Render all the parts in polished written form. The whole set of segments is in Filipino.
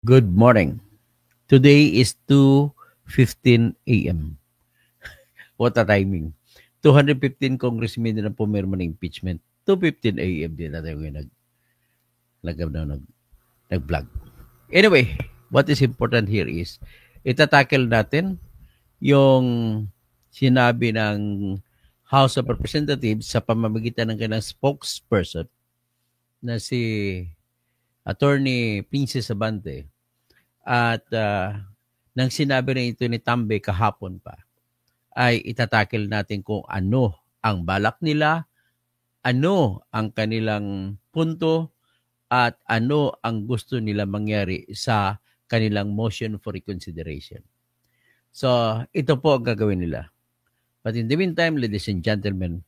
Good morning. Today is 2:15 a.m. What a timing. 215 congressmen na pumirma ng impeachment. 2:15 a.m. din natin yung nag-vlog. Anyway, what is important here is itatackle natin yung sinabi ng House of Representatives sa pamamagitan ng kanilang spokesperson na si Attorney Princess Abante at nang sinabi na ito ni Tambe kahapon pa ay itatakil natin kung ano ang balak nila, ano ang kanilang punto, at ano ang gusto nila mangyari sa kanilang motion for reconsideration. So, ito po ang gagawin nila. But in the meantime, ladies and gentlemen,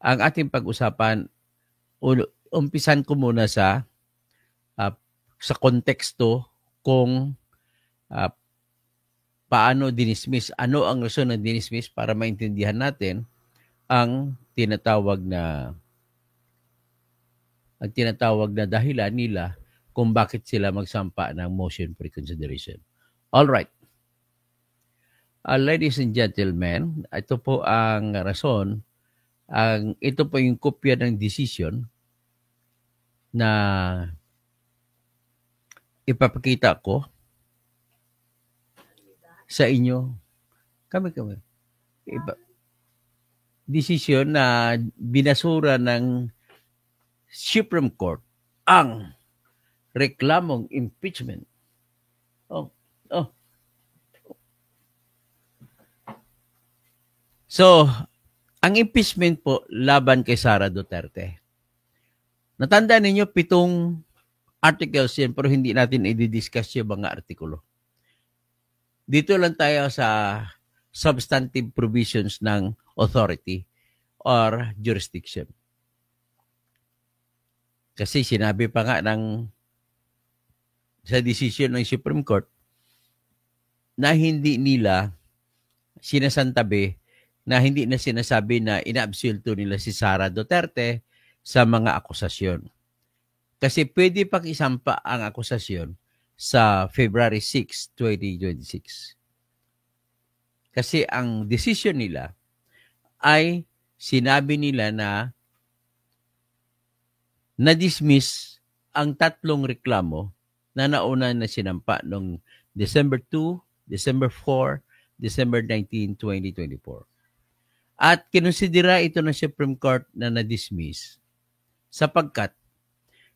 ang ating pag-usapan, umpisan ko muna sa konteksto kung paano dinismiss, ano ang rason ng dinismiss para maintindihan natin ang tinatawag na dahilan nila kung bakit sila magsampa ng motion for reconsideration. All right. Ladies and gentlemen, ito po ang rason. Ito po yung kopya ng decision na ipapakita ko sa inyo. Kami. Decision na binasura ng Supreme Court ang reklamong impeachment. So, ang impeachment po laban kay Sara Duterte. Natandaan ninyo 7 articles yan pero hindi natin i-discuss yung mga artikulo. Dito lang tayo sa substantive provisions ng authority or jurisdiction. Kasi sinabi pa nga sa decision ng Supreme Court na hindi nila sinasantabi, na hindi na sinasabi na inaabsulto nila si Sara Duterte sa mga akusasyon. Kasi pwede pang isampa ang akusasyon sa February 6, 2026. Kasi ang decision nila ay sinabi nila na na-dismiss ang 3 reklamo na nauna na sinampa noong December 2, December 4, December 19, 2024. At kinonsidera ito ng Supreme Court na na-dismiss sapagkat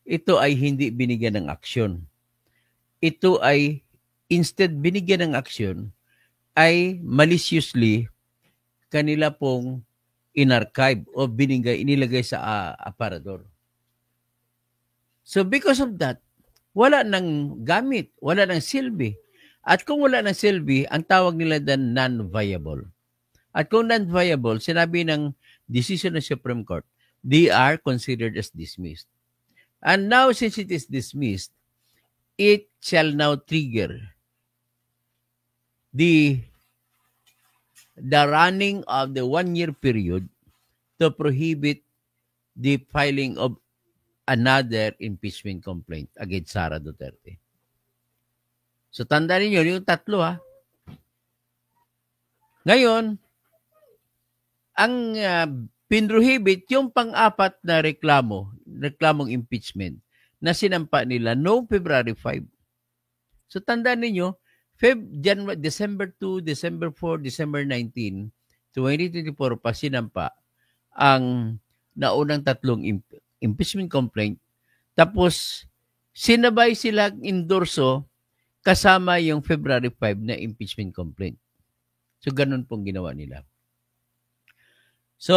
ito ay hindi binigyan ng aksyon. Ito ay instead binigyan ng aksyon ay maliciously kanila pong inarchive o inilagay sa aparador. So because of that, wala nang gamit, wala nang silbi. At kung wala nang silbi, ang tawag nila dan non-viable. At kung non-viable, sinabi ng decision ng Supreme Court, they are considered as dismissed. And now, since it is dismissed, it shall now trigger the running of the 1-year period to prohibit the filing of another impeachment complaint against Sara Duterte. So, tandaan niyo yung 3 ha. Ngayon, ang pinrohibit yung pang-4 na reklamong impeachment na sinampa nila noong February 5. So tandaan niyo, December 2, December 4, December 19, 2024 pa sinampa ang naunang 3 impeachment complaint. Tapos sinabay sila endorso kasama yung February 5 na impeachment complaint. So ganun pong ginawa nila. So,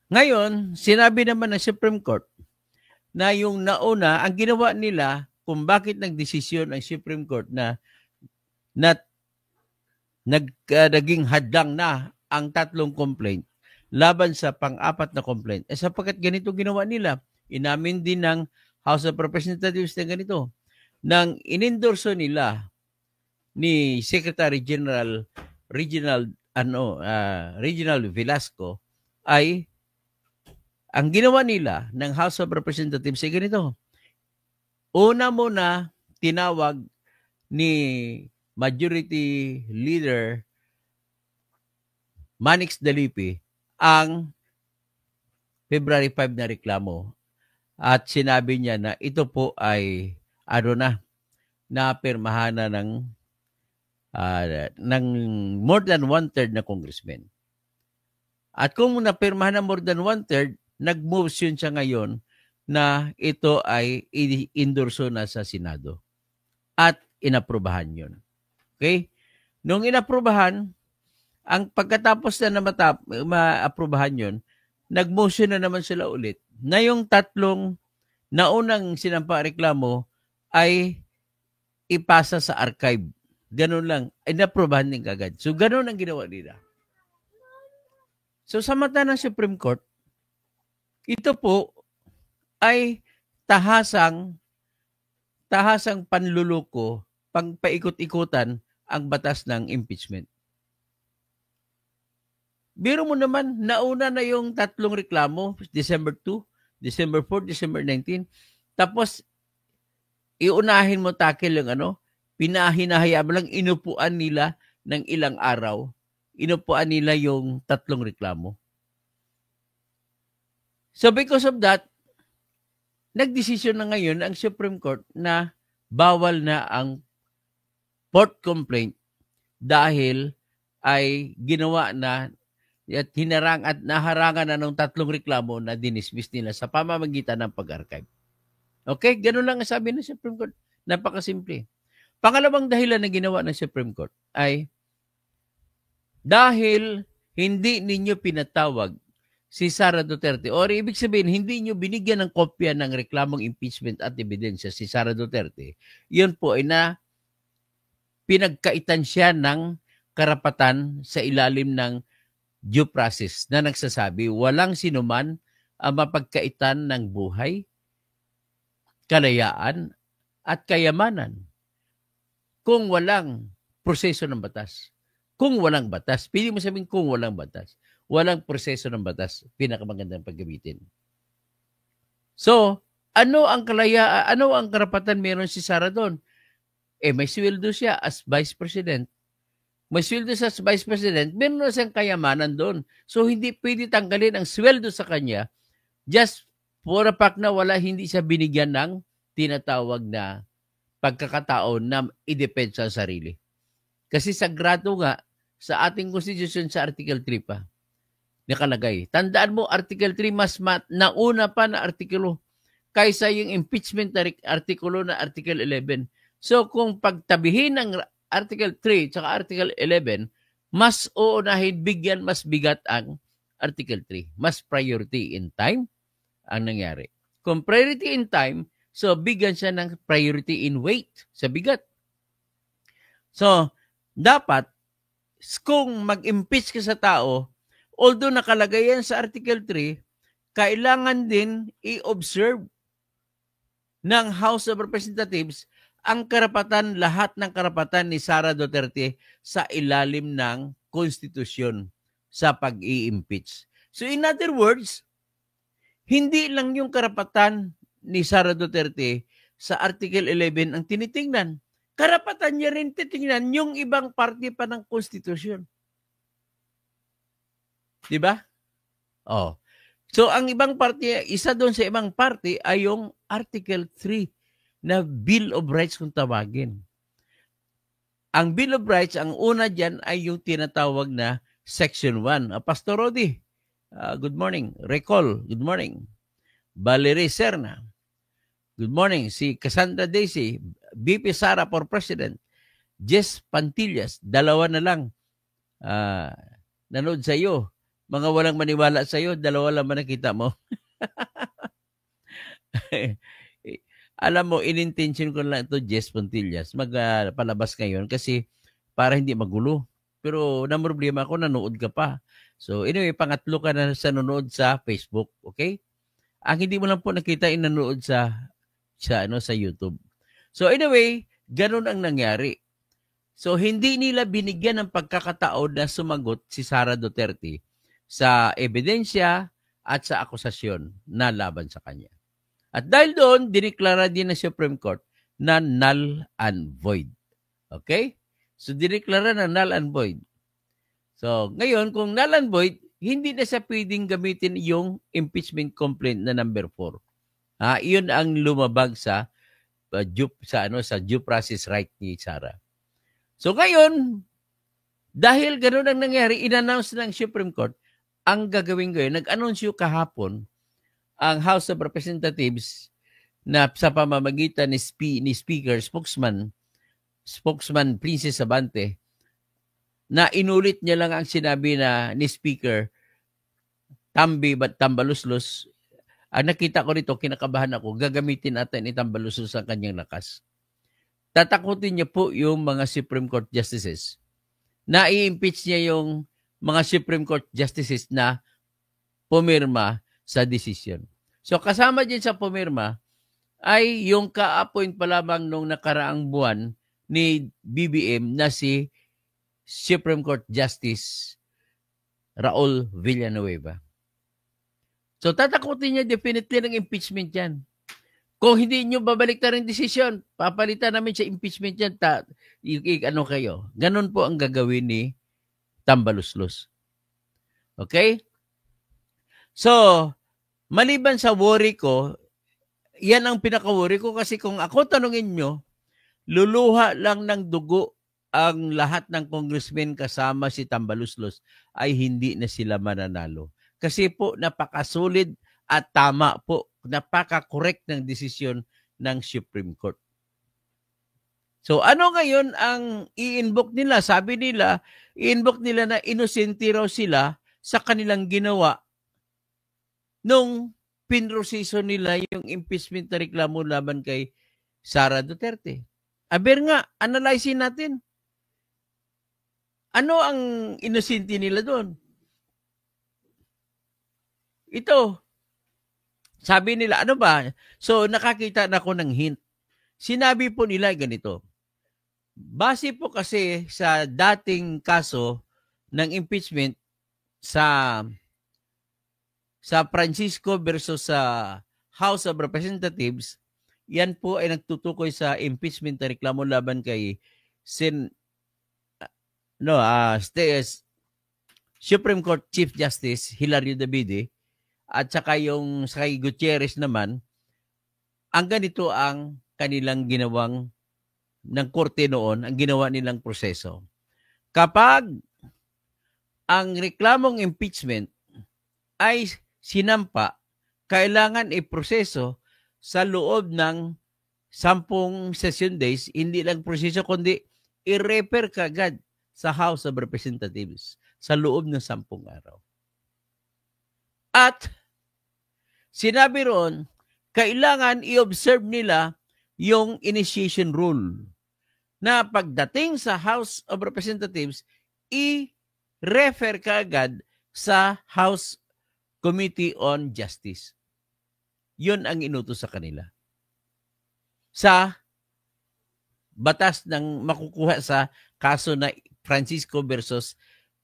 ngayon, sinabi naman ng Supreme Court na yung nauna, ang ginawa nila kung bakit nagdesisyon ang Supreme Court na naging hadlang na ang 3 complaint laban sa pang-4 na complaint. Sapagkat ganito ginawa nila. Inamin din ng House of Representatives na ganito. Nang inendorso nila ni Secretary General Reginald Velasco ay ang ginawa nila ng House of Representatives ay ganito. Una muna, tinawag ni Majority Leader Manix Dalipi ang February 5 na reklamo at sinabi niya na ito po ay napirmahan na ng more than one-third na congressmen. At kung napirmahan na more than one-third, nag-motion siya ngayon na ito ay i-endorso na sa Senado. At inaprubahan yun. Okay? Nung inaprubahan, ang pagkatapos na maaprubahan yun, nag-motion na naman sila ulit na yung tatlong naunang sinampa reklamo ay ipasa sa archive. Ganun lang. Inaprubahan din kagad. So, ganun ang ginawa nila. So, sa mata ng Supreme Court, ito po ay tahasang panluluko, paikot-ikutan ang batas ng impeachment. Biro mo naman, nauna na yung tatlong reklamo, December 2, December 4, December 19. Tapos, iunahin mo tackle yung pinahinahayaan lang, inupuan nila ng ilang araw. Inupuan nila yung tatlong reklamo. So because of that, nagdesisyon na ngayon ang Supreme Court na bawal na ang port complaint dahil ay ginawa na at naharangan na ng tatlong reklamo na dinismiss nila sa pamamagitan ng pag-archive. Okay? Ganun lang ang sabi ng Supreme Court. Napakasimple. Pangalawang dahilan na ginawa ng Supreme Court ay dahil hindi ninyo pinatawag si Sara Duterte or ibig sabihin, hindi nyo binigyan ng kopya ng reklamong impeachment at ebidensya si Sara Duterte, yun po ay na pinagkaitan siya ng karapatan sa ilalim ng due process na nagsasabi walang sinuman ang mapagkaitan ng buhay, kalayaan, at kayamanan kung walang proseso ng batas. Kung walang batas, pili mo sabihin kung walang batas. Walang proseso ng batas, pinakamagandang paggamitin. So, ano ang karapatan meron si Sara doon? May sweldo siya as Vice President. May sweldo siya as Vice President, meron na siyang kayamanan doon. So, hindi pwede tanggalin ang sweldo sa kanya just for a fact na hindi siya binigyan ng tinatawag na pagkakataon na idepensa sa sarili. Kasi sagrado nga sa ating Constitution sa Article 3 pa nakalagay. Tandaan mo, Article 3 mas nauna pa na artikulo kaysa yung impeachment na artikulo na Article 11. So kung pagtabihin ng Article 3 at Article 11, mas uunahin bigyan mas bigat ang Article 3. Mas priority in time ang nangyari. Kung priority in time, so bigyan siya ng priority in weight sa bigat. So, dapat, kung mag-impeach ka sa tao, although nakalagay yan sa Article 3, kailangan din i-observe ng House of Representatives ang karapatan, lahat ng karapatan ni Sara Duterte sa ilalim ng konstitusyon sa pag-i-impeach. So in other words, hindi lang yung karapatan ni Sara Duterte sa Article 11 ang tinitingnan. Karapatan niya rin titingnan yung ibang parte pa ng konstitusyon. Diba? Oh. So, ang ibang parte, isa doon sa ibang parte ay yung Article 3 na Bill of Rights kung tawagin. Ang Bill of Rights, ang una dyan ay yung tinatawag na Section 1. Pastor Rodi, good morning. Recall, good morning. Valerie Serna, good morning. Si Cassandra Daisy, VP Sara for President. Jess Pantillas, dalawa na lang nanood sa iyo. Mga walang maniwala sa iyo, dalawa lang ba nakita mo? Alam mo, in-intention ko lang ito, Jess Pantillas, magpalabas ngayon kasi para hindi magulo. Pero na problema ako, nanood ka pa. So anyway, pangatlo ka na sa nanood sa Facebook, okay? Ang hindi mo lang po nakita, nanood sa YouTube. So anyway, ganun ang nangyari. So hindi nila binigyan ng pagkakataon na sumagot si Sara Duterte sa ebidensya at sa akusasyon na laban sa kanya. At dahil doon, diniklara din ng Supreme Court na null and void. Okay? So, diniklara na null and void. So, ngayon, kung null and void, hindi na siya pwedeng gamitin yung impeachment complaint na number 4. Iyon ang lumabag sa due process right ni Sara. So, ngayon, dahil ganoon ang nangyari, in-announce ng Supreme Court, ang gagawin ngayon, nag-anunsyo kahapon ang House of Representatives na sa pamamagitan ni Speaker, spokesman Princess Abante, na inulit niya lang ang sinabi na ni Speaker, tambaluslos. Ang nakita ko rito, kinakabahan ako, gagamitin natin itambaluslos ang kanyang lakas. Tatakutin niya po yung mga Supreme Court Justices na i-impeach niya yung mga Supreme Court Justices na pumirma sa decision. So kasama din sa pumirma ay yung ka-appoint pa lamang nung nakaraang buwan ni BBM na si Supreme Court Justice Raul Villanueva. So tatakutin niya definitely ng impeachment yan. Kung hindi nyo babalik na rin desisyon, papalitan namin sa impeachment yan. Ano kayo? Ganon po ang gagawin ni Tambaluslos. Okay? So, maliban sa worry ko, yan ang pinaka-worry ko kasi kung ako tanungin nyo, luluha lang ng dugo ang lahat ng congressmen kasama si Tambaluslos ay hindi na sila mananalo. Kasi po napakasolid at tama po, napaka-correct ng desisyon ng Supreme Court. So ano ngayon ang i-invoke nila? Sabi nila, i-invoke nila na inosente raw sila sa kanilang ginawa nung pinroseso nila yung impeachment na reklamo laban kay Sara Duterte. Aber nga, analyzein natin. Ano ang inosente nila doon? Ito, sabi nila, ano ba? So, nakakita na ako ng hint. Sinabi po nila ganito. Base po kasi sa dating kaso ng impeachment sa Francisco versus sa House of Representatives, yan po ay nagtutukoy sa impeachment na reklamo laban kay Supreme Court Chief Justice Hilario David at saka yung kay Gutierrez naman, ang ganito ang kanilang ginawang ng korte noon, ang ginawa nilang proseso. Kapag ang reklamong impeachment ay sinampa, kailangan iproseso sa loob ng 10 session days, hindi lang proseso kundi i-refer kagad sa House of Representatives sa loob ng 10 araw. At sinabi roon, kailangan i-observe nila yung initiation rule na pagdating sa House of Representatives, i-refer kaagad sa House Committee on Justice. Yun ang inutos sa kanila. Sa batas ng makukuha sa kaso na Francisco versus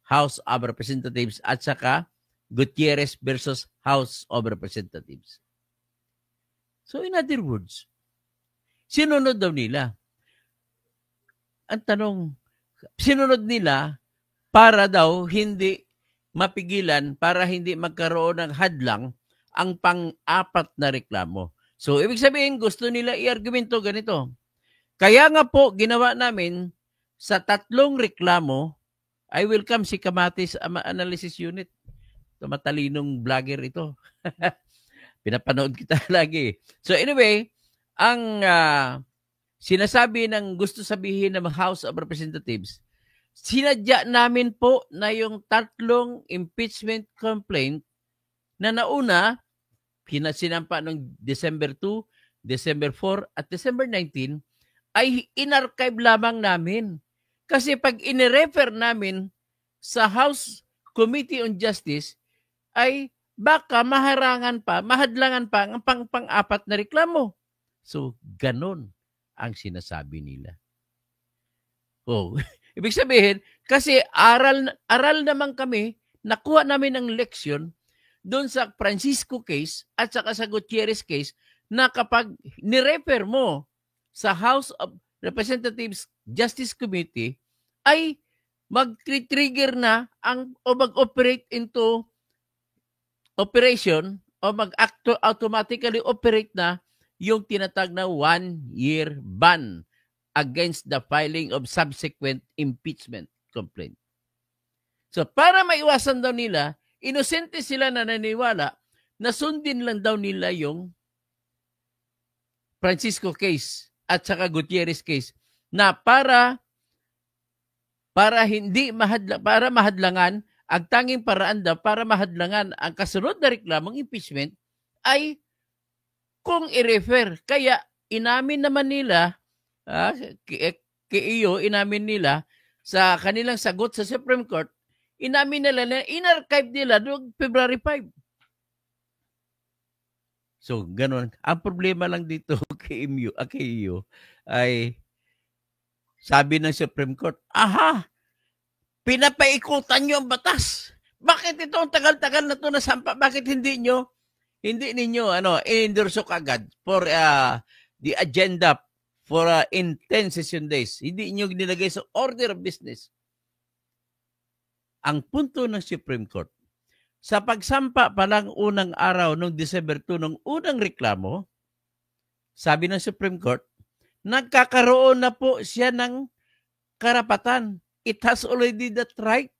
House of Representatives at saka Gutierrez versus House of Representatives. So in other words, sinunod daw nila. Ang tanong, sinunod nila para daw hindi mapigilan, para hindi magkaroon ng hadlang ang pang-apat na reklamo. So ibig sabihin, gusto nila i-argumento ganito. Kaya nga po, ginawa namin sa 3 reklamo, I welcome si Kamatis Analysis Unit. Matalinong vlogger ito. Pinapanood kita lagi. So anyway, ang sinasabi ng gusto sabihin ng House of Representatives, sinadya namin po na yung 3 impeachment complaint na nauna, sinampa noong December 2, December 4, at December 19, ay in-archive lamang namin. Kasi pag in-refer namin sa House Committee on Justice, ay baka mahadlangan pa ang pang-apat na reklamo. So, ganon ang sinasabi nila. Oh, ibig sabihin, kasi aral naman kami, nakuha namin ang leksyon doon sa Francisco case at saka sa Gutierrez case na kapag nirefer mo sa House of Representatives Justice Committee ay mag-trigger na o mag-operate into operation o automatically operate na yung tinatag na 1-year ban against the filing of subsequent impeachment complaint. So para maiwasan daw nila, inosente sila na naniniwala na sundin lang daw nila yung Francisco case at saka Gutierrez case na para mahadlangan, ang tanging paraan daw para mahadlangan ang kasunod na reklamong impeachment ay kung i-refer. Kaya inamin naman nila, inamin nila sa kanilang sagot sa Supreme Court, inamin nila na in-archive nila noong February 5. So, ganun. Ang problema lang dito kay iyo ay sabi ng Supreme Court, pinapaikutan nyo ang batas. Bakit ito ang tagal-tagal na ito nasampa? Bakit hindi ninyo i-endorso agad for the agenda for in 10 session days? Hindi nyo nilagay sa order of business. Ang punto ng Supreme Court, sa pagsampa pa lang unang araw noong December 2 ng unang reklamo, sabi ng Supreme Court, nagkakaroon na po siya ng karapatan. It has already that right.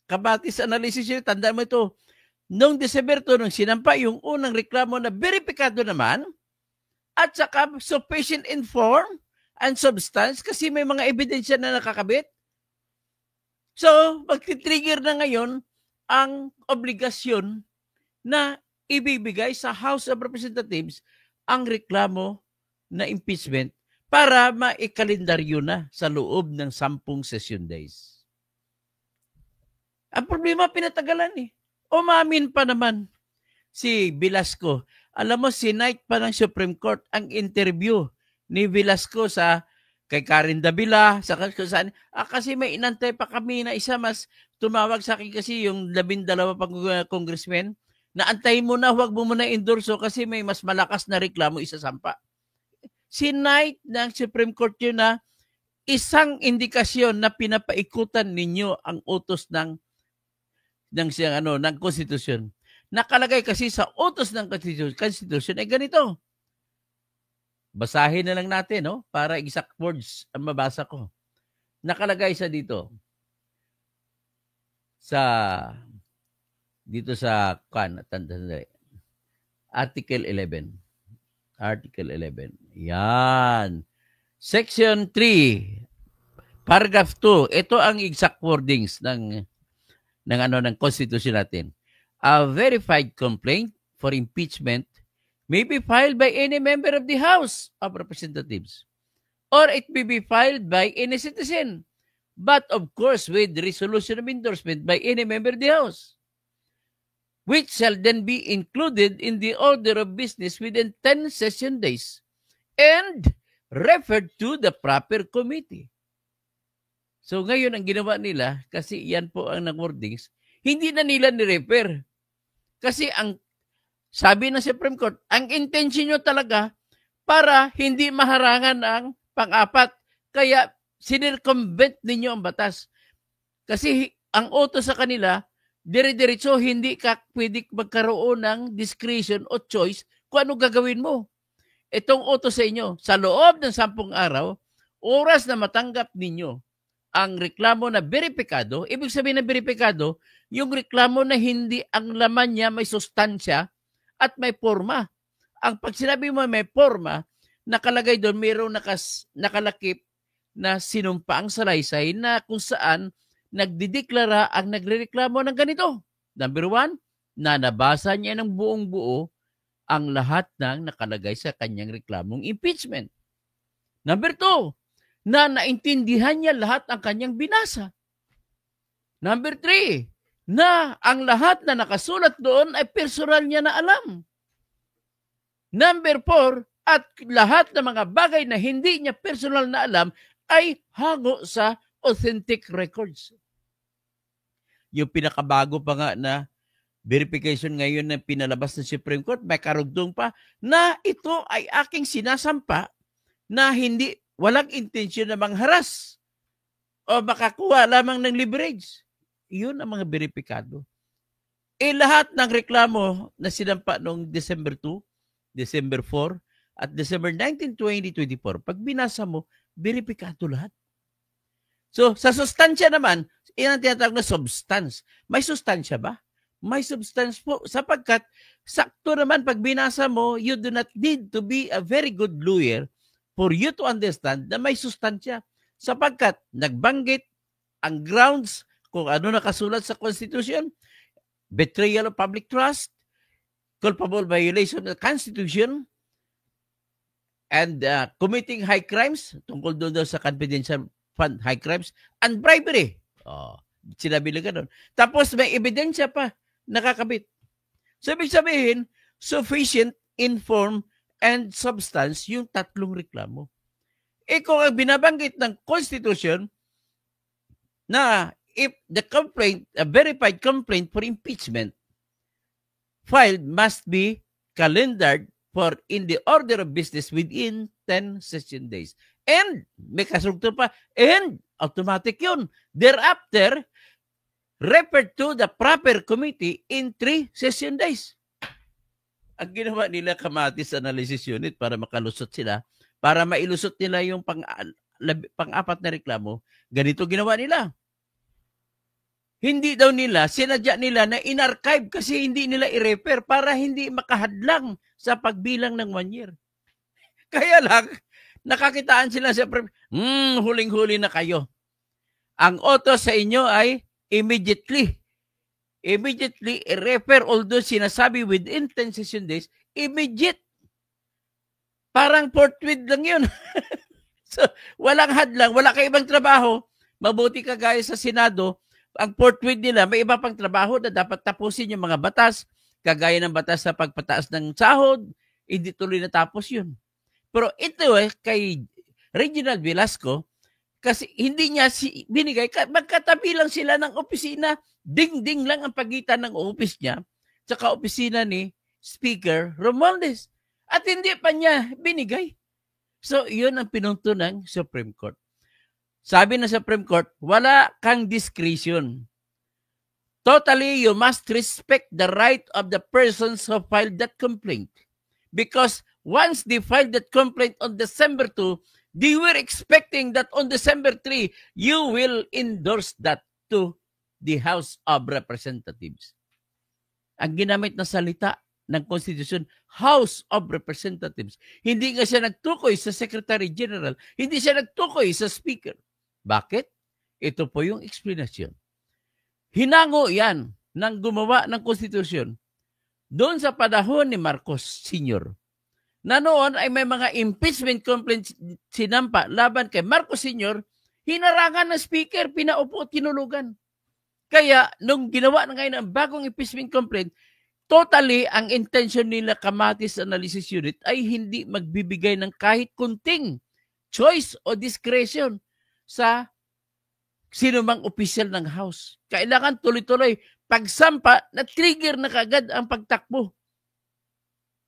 Kabatis analysis yun, tandaan mo ito. Noong December 2, nung sinampa yung unang reklamo na veripikado naman, at saka sufficient in form and substance kasi may mga ebidensya na nakakabit. So, magti-trigger na ngayon ang obligasyon na ibibigay sa House of Representatives ang reklamo na impeachment para maikalendaryo na sa loob ng 10 session days. Ang problema, pinatagalan Umamin pa naman si Velasco. Alam mo, sinight pa ng Supreme Court ang interview ni Velasco kay Karen Davila, kasi may inantay pa kami na isa mas tumawag sa akin kasi yung 12 pang congressmen na antayin mo na, huwag mo muna endorso kasi may mas malakas na reklamo isasampa. Sinight ng Supreme Court yun na isang indikasyon na pinapaikutan ninyo ang utos ng konstitusyon. Nakalagay kasi sa utos ng konstitusyon ay ganito. Basahin na lang natin, para exact words ang mabasa ko. Nakalagay sa dito. Dito sa Article 11. Article 11. Yan. Section 3, paragraph 2. Ito ang exact wordings ng Constitution natin. A verified complaint for impeachment may be filed by any member of the House of Representatives, or it may be filed by any citizen, but of course with resolution of endorsement by any member of the House, which shall then be included in the order of business within 10 session days and referred to the proper committee. So ngayon ang ginawa nila, kasi yan po ang wordings, hindi na nila ni-refer. Kasi ang sabi ng Supreme Court, ang intention nyo talaga para hindi maharangan ang pang-apat. Kaya sinircumvent ninyo ang batas. Kasi ang utos sa kanila, dire-diretso hindi ka pwede magkaroon ng discretion o choice kung ano gagawin mo. Itong utos sa inyo, sa loob ng 10 araw, oras na matanggap ninyo ang reklamo na veripikado, ibig sabihin na veripikado, yung reklamo na hindi ang laman niya may sustansya at may forma. Ang pag sinabi mo may forma, nakalagay doon, mayroong nakalakip na sinumpa ang salaysay na kung saan nagdideklara ang nagrereklamo ng ganito. Number 1, na nabasa niya ng buong buo ang lahat ng nakalagay sa kanyang reklamong impeachment. Number 2, na naintindihan niya lahat ang kanyang binasa. Number 3, na ang lahat na nakasulat doon ay personal niya na alam. Number 4, at lahat ng mga bagay na hindi niya personal na alam ay hango sa authentic records. Yung pinakabago pa nga na verification ngayon na pinalabas ng Supreme Court, may karugtong pa na ito ay aking sinasampa na hindi, walang intensyon na mangharas o makakuha lamang ng leverage. Yun ang mga beripikado. Lahat ng reklamo na sinampa noong December 2, December 4, at December 19, 2024, pag binasa mo, beripikado lahat. So, sa sustansya naman, yan ang tinatawag na substance. May sustansya ba? May substance po, sapagkat sakto naman pag binasa mo, you do not need to be a very good lawyer for you to understand na may sustansya. Sapagkat nagbanggit ang grounds kung ano nakasulat sa Constitution, betrayal of public trust, culpable violation of the Constitution, and committing high crimes, tungkol doon sa confidential fund high crimes, and bribery. Sinabi lang ganun. Tapos may ebidensya pa nakakabit. So, ibig sabihin, sufficient in form and substance yung tatlong reklamo. Kung ang binabanggit ng Constitution na if the complaint, a verified complaint for impeachment filed must be calendared for in the order of business within 10 session days. And, may kastruktur pa, and automatic yun. Thereafter, refer to the proper committee in 3 session days. Ang ginawa nila Kamatis Analysis Unit para makalusot sila, para mailusot nila yung pang-apat na reklamo, ganito ginawa nila. Hindi daw nila, sinadya nila na in-archive kasi hindi nila i-refer para hindi makahadlang sa pagbilang ng 1 year. Kaya lang, nakakitaan sila sa huling-huli na kayo. Ang auto sa inyo ay immediately i-refer, although sinasabi within 10 session days, immediate. Parang forthwith lang yun. So, walang hadlang, wala kang ibang trabaho. Mabuti ka gaya sa Senado, ang forthwith nila, may iba pang trabaho na dapat tapusin yung mga batas, kagaya ng batas sa pagpataas ng sahod, hindi tuloy natapos yun. Pero ito kay Reginald Velasco, kasi hindi niya binigay, magkatabi lang sila ng opisina, ding-ding lang ang pagitan ng office niya, tsaka opisina ni Speaker Romualdez. At hindi pa niya binigay. So, yun ang pinunto ng Supreme Court. Sabi ng Supreme Court, wala kang discretion. Totally, you must respect the right of the persons who filed that complaint. Because once they filed that complaint on December 2, they were expecting that on December 3, you will endorse that to the House of Representatives. Ang ginamit na salita ng Constitution, House of Representatives. Hindi nga siya nagtukoy sa Secretary General. Hindi siya nagtukoy sa Speaker. Bakit? Ito po yung explanation. Hinango yan ng gumawa ng Constitution doon sa panahon ni Marcos Sr. Na noon ay may mga impeachment complaints sinampa laban kay Marcos Sr., hinarangan ng Speaker, pinaupo at tinulugan. Kaya, nung ginawa na ngayon ang bagong impeachment complaint, totally, ang intention nila Kamatis Analysis Unit ay hindi magbibigay ng kahit kunting choice o discretion sa sinumang opisyal ng House. Kailangan tuloy-tuloy. Pagsampa, na-trigger na kagad ang pagtakbo.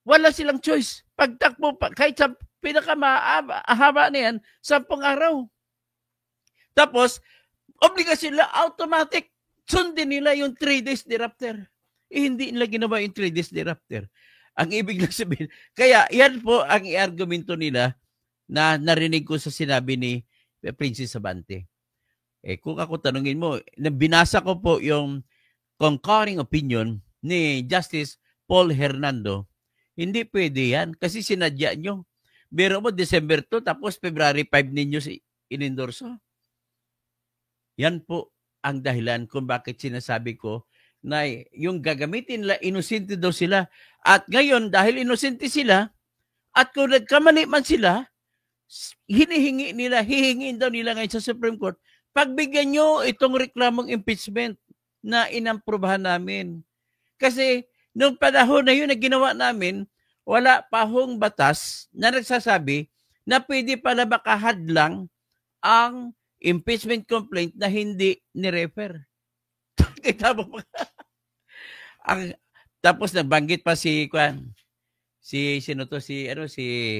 Wala silang choice. Pagtakbo, kahit sa pinakamahaba na yan, 10 araw. Tapos, obligasyon nila, automatic, sundin nila yung 3 days thereafter. Hindi nila ginawa yung 3 days thereafter. Ang ibig lang sabihin, kaya yan po ang i-argumento nila na narinig ko sa sinabi ni Princess Abante. Kung ako tanungin mo, binasa ko po yung concurring opinion ni Justice Paul Hernando. Hindi pwede yan kasi sinadya nyo. Biro mo December 2 tapos February 5 ninyo inendorso. Yan po ang dahilan kung bakit sinasabi ko na yung gagamitin nila, inosente daw sila. At ngayon, dahil inosente sila, at kung nagkamali man sila, hihingin daw nila ngayon sa Supreme Court, pagbigyan nyo itong reklamong impeachment na inaprubahan namin. Kasi, nung panahon na yun na ginawa namin, wala pa hong batas na nagsasabi na pwede pala makahadlang ang impeachment complaint na hindi ni-refer. Kita mo pa. Ang, tapos nabanggit pa si sino to, si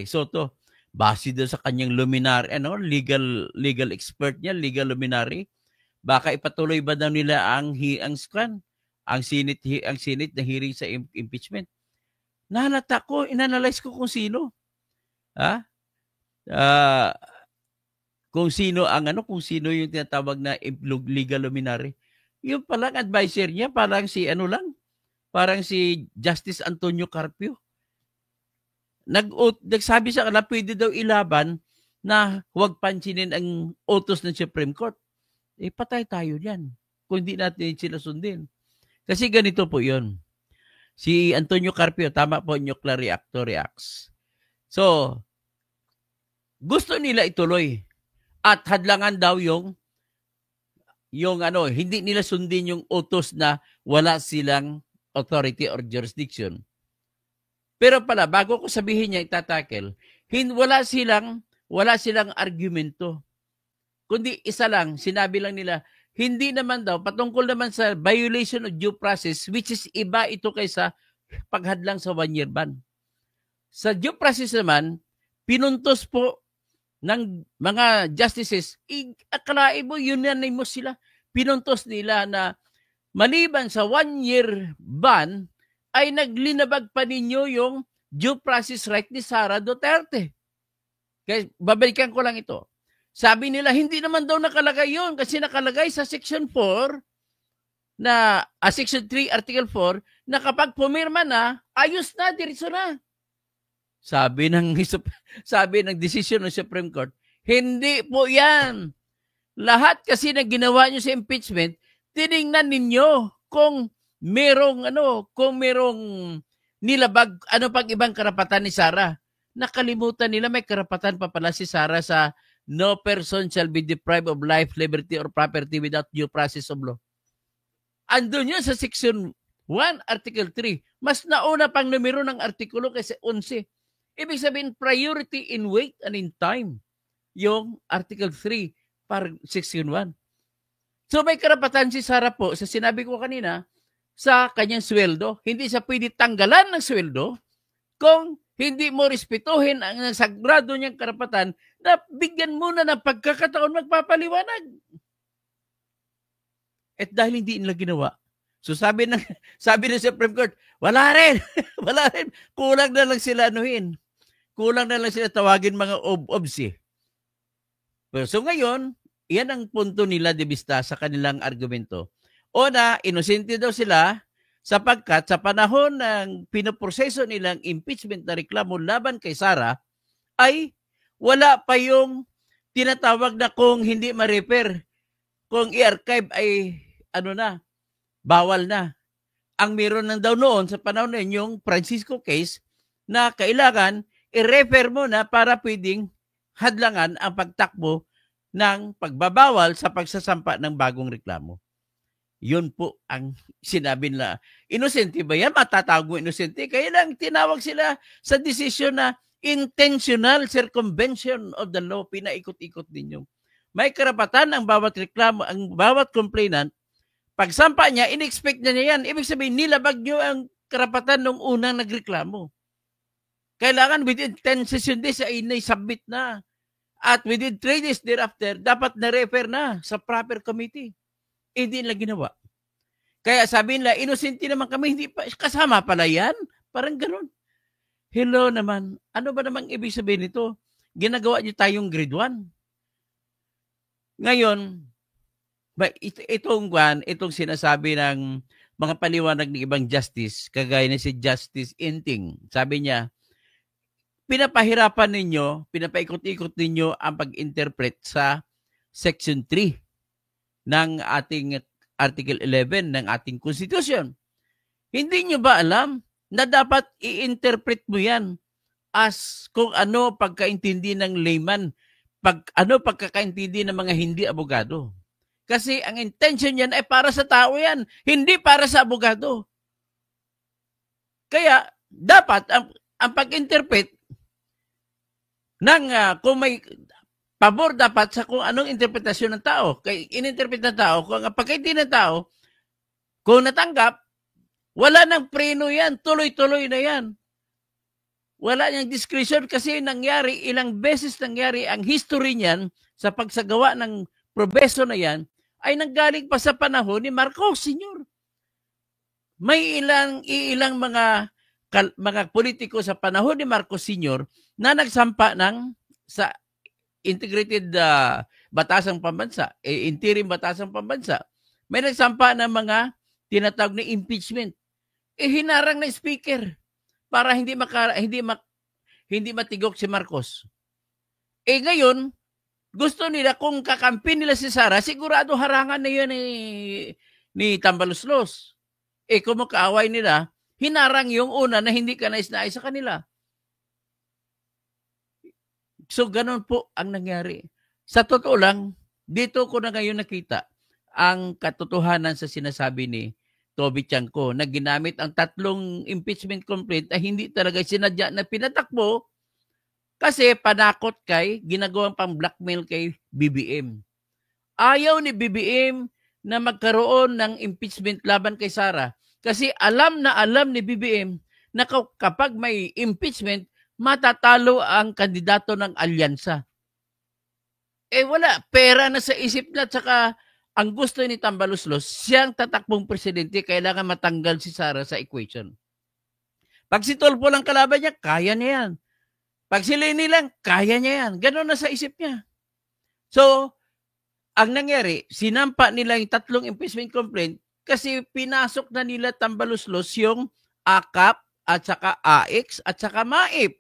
Soto, base doon sa kanyang luminary, legal expert niya, legal luminary, baka ipatuloy ba daw nila ang Senate na hearing sa impeachment. Nahalata ko, inanalyze ko kung sino. Ha? Kung sino yung tinatawag na legal luminary. Yung palang advisor niya, parang si Justice Antonio Carpio. Nagsabi siya na pwede daw ilaban na huwag pansinin ang utos ng Supreme Court. Patay tayo diyan kung hindi natin sila sundin. Kasi ganito po yun. Si Antonio Carpio, tama po, nuclear reactor reacts. So, gusto nila ituloy at hadlangan daw yung hindi nila sundin yung utos na wala silang authority or jurisdiction. Pero pala, bago ko sabihin niya itatakel, wala silang argumento. Kundi isa lang, sinabi lang nila, hindi naman daw, patungkol naman sa violation of due process, which is iba ito kaysa paghadlang sa 1-year ban. Sa due process naman, pinuntos po ng mga justices, akalain mo, unanimous sila. Pinuntos nila na maliban sa 1-year ban, ay naglinabag pa ninyo yung due process right ni Sara Duterte. Kaya babalikan ko lang ito. Sabi nila, hindi naman daw nakalagay yun kasi nakalagay sa Section 4 Section 3, Article 4, na kapag pumirma na, ayos na, diretso na. Sabi ng decision ng Supreme Court, hindi po yan. Lahat kasi na ginawa nyo sa impeachment, tiningnan ninyo kung merong nilabag, pang ibang karapatan ni Sara. Nakalimutan nila may karapatan pa pala si Sara sa no person shall be deprived of life, liberty, or property without due process of law. Andun yun sa Section 1, Article 3. Mas nauna pang numero ng artikulo kaysa 11. Ibig sabihin, priority in weight and in time. Yung Article 3 para Section 1. So may karapatan si Sara po, sa sinabi ko kanina, sa kanyang sweldo. Hindi siya pwede tanggalan ng sweldo kung hindi mo respetuhin ang sagrado niyang karapatan na bigyan muna ng pagkakataon magpapaliwanag. At dahil hindi nila ginawa, so sabi ng Supreme Court, wala rin. Kulang na lang sila tawagin mga obs eh. So ngayon, yan ang punto nila de vista sa kanilang argumento. Una, inosente daw sila sapagkat sa panahon ng pinoproseso nilang impeachment na reklamo laban kay Sara ay wala pa yung tinatawag na kung hindi ma-refer, kung i-archive ay bawal na. Ang meron lang daw noon sa panahon na yung Francisco case na kailangan i-refer mo na para pwedeng hadlangan ang pagtakbo ng pagbabawal sa pagsasampa ng bagong reklamo. Yun po ang sinabi nila. Inosente ba yan? Matatawag mo inosente? Kaya lang tinawag sila sa desisyon na intentional circumvention of the law. Pinaikot-ikot ninyo. May karapatan ang bawat reklamo, ang bawat complainant. Pagsampa niya, in-expect niya yan. Ibig sabihin, nilabag niyo ang karapatan ng unang nagreklamo. Kailangan within 10 session days ay na-submit na. At within 3 days thereafter, dapat na-refer na sa proper committee. Hindi nila ginawa. Kaya sabi nila, inosente naman kami, hindi pa, kasama pala yan. Parang ganun. Hello naman. Ano ba namang ibig sabihin nito? Ginagawa niyo tayong grade 1. Ngayon, itong sinasabi ng mga paliwanag ng ibang justice, kagaya na si Justice Inting, sabi niya, pinapaikot-ikot ninyo ang pag-interpret sa Section 3 ng ating Article 11 ng ating Constitution. Hindi nyo ba alam na dapat i-interpret mo yan as kung ano pagkaintindi ng layman, pagkakaintindi ng mga hindi abogado. Kasi ang intention yan ay para sa tao yan, hindi para sa abogado. Kaya dapat ang pag-interpret ng kung may pabor dapat sa kung anong interpretasyon ng tao. Kaya in-interpret ng tao, kung ang pagkaintindi ng tao, kung natanggap, Wala nang preno yan. Tuloy-tuloy na yan. Wala niyang discretion kasi nangyari, ilang beses nangyari ang history niyan sa pagsagawa ng probeso na yan ay nanggaling pa sa panahon ni Marcos Sr. May ilang mga politiko sa panahon ni Marcos Sr. na nagsampa sa integrated batasang pambansa, interim batasang pambansa. May nagsampa ng mga tinatawag na impeachment. Hinarang na speaker para hindi matigok si Marcos. Ngayon, gusto nila kung kakampi nila si Sara, sigurado harangan na yun ni Tambaluslos. Kung makaaway nila, hinarang yung una na hindi ka nais-nais sa kanila. So, ganun po ang nangyari. Sa totoo lang, dito ko na ngayon nakita ang katotohanan sa sinasabi ni Toby Chanco na ginamit ang 3 impeachment complaint ay hindi talaga sinadya na pinatakbo kasi panakot ginagawang pang blackmail kay BBM. Ayaw ni BBM na magkaroon ng impeachment laban kay Sara kasi alam ni BBM na kapag may impeachment, matatalo ang kandidato ng alyansa. Wala, pera na sa isip na, tsaka ang gusto ni Tambaluslos, siyang tatakbong presidente, kailangan matanggal si Sara sa equation. Pag si Tolpo lang kalaban niya, kaya niya yan. Pag si Leni lang, kaya niya yan. Ganon na sa isip niya. So, ang nangyari, sinampa nila yung 3 impeachment complaint kasi pinasok na nila Tambaluslos yung AKAP at saka AX at saka MAIP.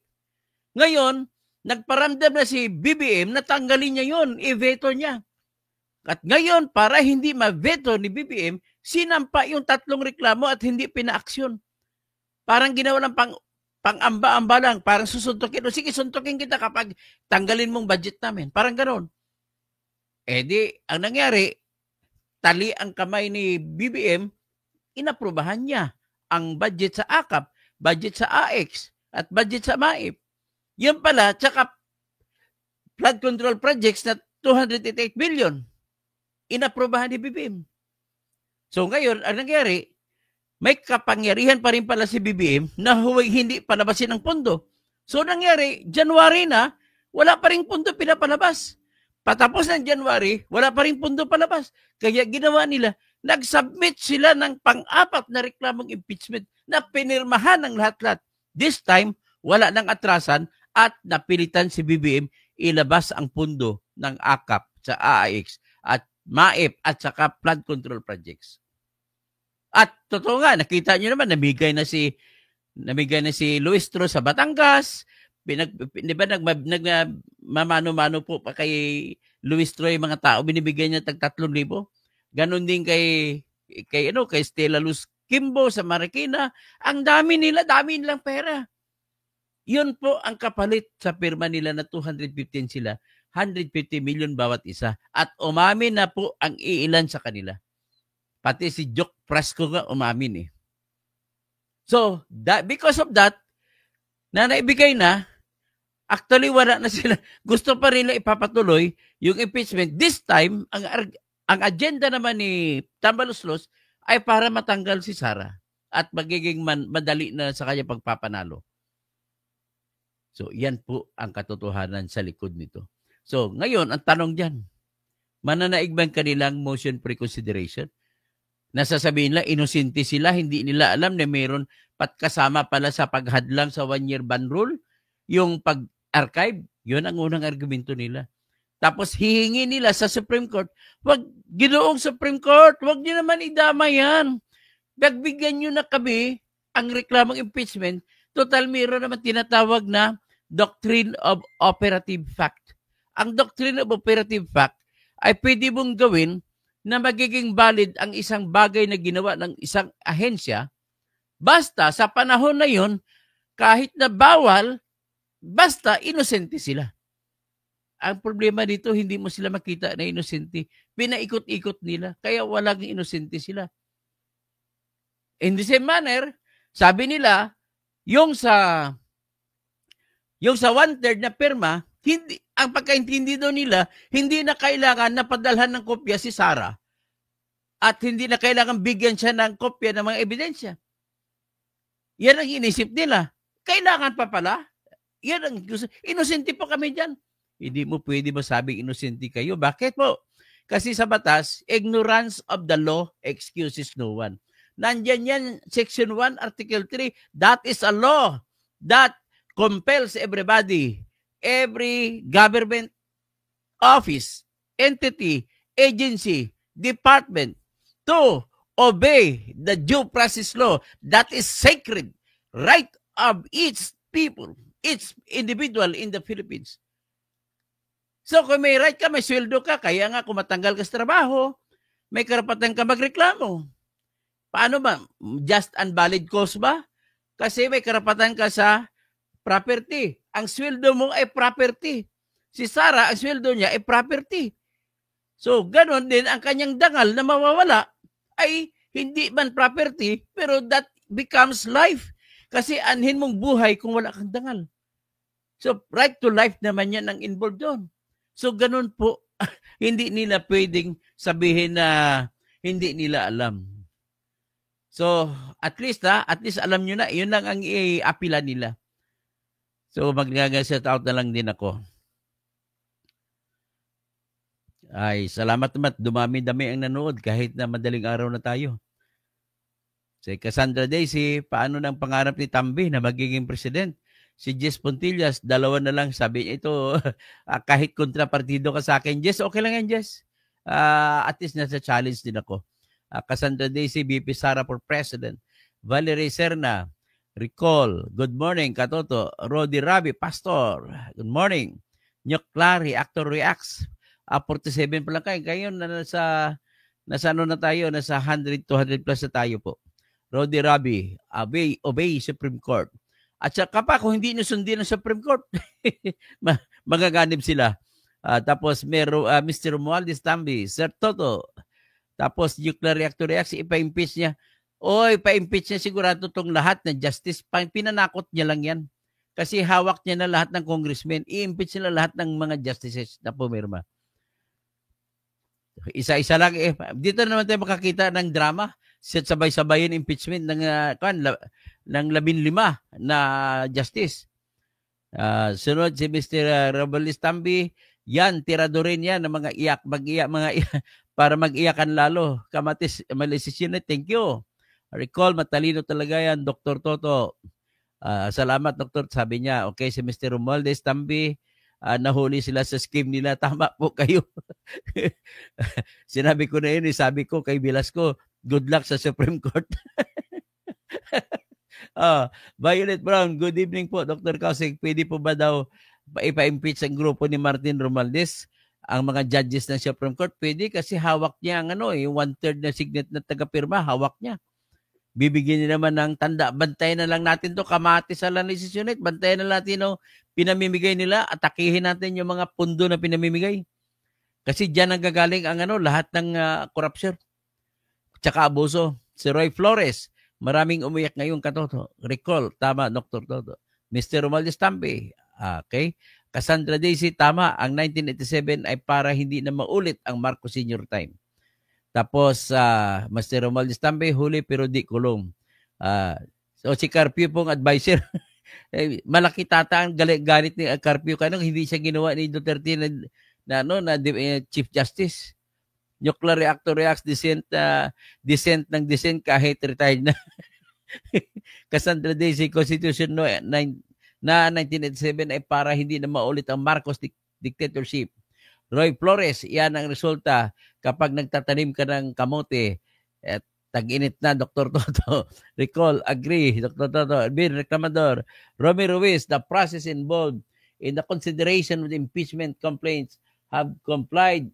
Ngayon, nagparamdam na si BBM na tanggalin niya yun, i-veto niya. At ngayon, para hindi ma-veto ni BBM, sinampa yung 3 reklamo at hindi pina-aksyon. Parang ginawa ng pang-amba-amba lang, parang susuntukin. O sige, suntukin kita kapag tanggalin mong budget namin. Parang ganon. Ang nangyari, tali ang kamay ni BBM, inaprubahan niya ang budget sa AKAP, budget sa AX, at budget sa MAIP. Yan pala, tsaka flood control projects na 288 billion. Inaprubahan ni BBM. So ngayon, ang nangyari, may kapangyarihan pa rin pala si BBM na hindi palabasin ang pondo. So nangyari, January na, wala pa rin pondo pinapalabas. Patapos ng January, wala pa rin pondo palabas. Kaya ginawa nila, nag-submit sila ng pang-4 na reklamong impeachment na pinirmahan ng lahat-lahat. This time, wala nang atrasan at napilitan si BBM ilabas ang pondo ng AKAP sa AIX at MAIP at saka flood control projects. At totoo nga, nakita nyo naman, namigay na si Luistro sa Batangas. Di ba mamano-mano po pa kay Luistro yung mga tao, binibigyan niya tag 3,000. Ganon din kay Stella Luz Kimbo sa Marikina. Ang dami nilang pera. Yun po ang kapalit sa pirma nila na 215 sila. 150 million bawat isa. At umamin na po ang iilan sa kanila. Pati si Joke Fresco nga umamin . So, because of that, na naibigay na, actually wala na sila. Gusto pa rin na ipapatuloy yung impeachment. This time, ang agenda naman ni Tambaluslos ay para matanggal si Sara at magiging madali na sa kanya pagpapanalo. So, yan po ang katotohanan sa likod nito. So, ngayon, ang tanong dyan, mananaig ba ang kanilang motion pre-consideration? Nasasabihin nila, inosente sila, hindi nila alam na mayroon kasama pala sa paghadlang sa 1-year ban rule, yung pag-archive, yun ang unang argumento nila. Tapos hihingi nila sa Supreme Court, Ginoong Supreme Court, wag niyo naman idama yan. Pagbigyan nyo na kami ang reklamong impeachment, total mayroon naman tinatawag na Doctrine of Operative Fact. Ang Doctrine of Operative Fact ay pwede mong gawin na magiging valid ang isang bagay na ginawa ng isang ahensya basta sa panahon na yun, kahit na bawal, basta inosente sila. Ang problema dito, hindi mo sila makita na inosente. Pinaikot-ikot nila, kaya walang inosente sila. In the same manner, sabi nila, yung sa 1/3 na pirma, ang pagkaintindi doon nila, hindi na kailangan na padalhan ng kopya si Sara at hindi na kailangan bigyan siya ng kopya ng mga ebidensya. Yan ang inisip nila. Kailangan pa pala. Yan ang gusto. Inosente po kami dyan. Hindi mo pwede masabing inosente kayo. Bakit po? Kasi sa batas, ignorance of the law excuses no one. Nandyan yan, Section 1, Article 3. That is a law that compels everybody, every government office, entity, agency, department to obey the due process law that is sacred right of each people, each individual in the Philippines. So kung may right ka, may sweldo ka, kaya nga kung matanggal ka sa trabaho, may karapatan ka magreklamo. Paano ba? Just and valid cause ba? Kasi may karapatan ka sa property. Ang sweldo mo ay property. Si Sarah, ang sweldo niya ay property. So, ganon din ang kanyang dangal na mawawala ay hindi man property, pero that becomes life. Kasi anhin mong buhay kung wala kang dangal. So, right to life naman yan ang involved doon. So, ganon po. Hindi nila pwedeng sabihin na hindi nila alam. So, at least alam nyo na, yun lang ang i-apila nila. So, mag-shout out na lang din ako. Ay, salamat naman. Dumami-dami ang nanood kahit na madaling araw na tayo. Si Cassandra Daisy, paano ng pangarap ni Tambi na magiging president? Si Jess Pontillas, 2 na lang. Sabi niya ito, kahit kontrapartido ka sa akin. Jess, okay lang yan, Jess. At least nasa challenge din ako. Cassandra Daisy, BP Sara for President. Valerie Serna, Recall, good morning, Katoto. Rodi Rabi, Pastor, good morning. Nyok Clary, Actor Reacts. 47 pa lang kayo. Kayo na nasa ano na tayo, nasa 100, 200 plus na tayo po. Rodi Rabi, obey Supreme Court. At saka pa, kung hindi nasundin ng Supreme Court, magaganib sila. Tapos, Mr. Romualdez Tambi, Sir Toto, tapos nuclear reactor reacts, ipa-impeach niya. Ipa-impeach niya sigurado itong lahat ng justice. Pinanakot niya lang yan. Kasi hawak niya na lahat ng congressmen. I-impeach nila lahat ng mga justices na pumirma. Isa-isa lang. Dito naman tayo makakita ng drama. Sabay-sabayin impeachment ng 15 na justice. Sunod si Mr. Romualdez Tambi. Yan, tiradorin yan ng mga iyak, para mag-iyakan lalo. Kamatis, malisisyon na, thank you. Recall, matalino talaga yan, Dr. Toto. Salamat, Dr. Sabi niya, okay, si Mr. Romualdez Tambi, nahuli sila sa scheme nila. Tama po kayo. Sinabi ko na yun, sabi ko kay Velasco, good luck sa Supreme Court. Violet Brown, good evening po, Dr. Kausig. Pwede po ba daw ipa-impeach ang grupo ni Martin Romualdez? Ang mga judges ng Supreme Court, pwede kasi hawak niya ang 1/3 na signet na taga-pirma, hawak niya. Bibigyan niya naman ng tanda. Bantayan na lang natin to, kamatis sa lang decisionate. Bantayan na natin pinamimigay nila. Atakihin natin yung mga pundo na pinamimigay. Kasi diyan ang gagaling ang lahat ng corruption. Tsaka abuso. Si Roy Flores, maraming umiyak ngayon, Katoto. Recall, tama, Dr. Toto. Mr. Romualdez Tambi, okay. Cassandra Daisy, tama, ang 1987 ay para hindi na maulit ang Marcos Senior time. Tapos, Mr. Romualdez Tambi, huli pero di kulong. So, si Carpio pong advisor, malaki tata ang galit ni Carpio. Kanong hindi siya ginawa ni Duterte na Chief Justice. Nuclear reactor reacts, dissent ng dissent kahit retired na. Cassandra Daisy, Constitution na 1987 ay para hindi na maulit ang Marcos dictatorship. Roy Flores, yan ang resulta kapag nagtatanim ka ng kamote at tag-init na, Dr. Toto. Recall, agree, Dr. Toto. Bin Reclamador, Romy Ruiz, the process involved in the consideration of the impeachment complaints have complied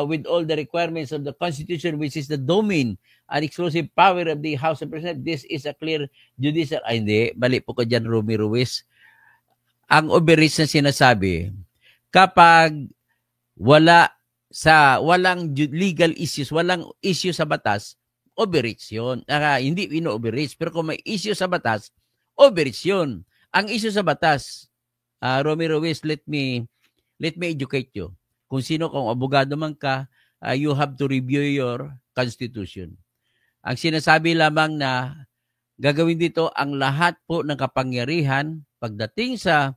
with all the requirements of the Constitution, which is the domain and exclusive power of the House of Representatives. This is a clear judicial... hindi, bali po ko dyan, Romy Ruiz. Ang overreach na sinasabi, kapag walang legal issues, walang issue sa batas, overreach yun. Hindi ino-overreach, pero kung may issue sa batas, overreach yun. Ang issue sa batas, Romy Ruiz, let me educate you. Kung abogado man ka, you have to review your constitution. Ang sinasabi lamang na gagawin dito ang lahat po ng kapangyarihan pagdating sa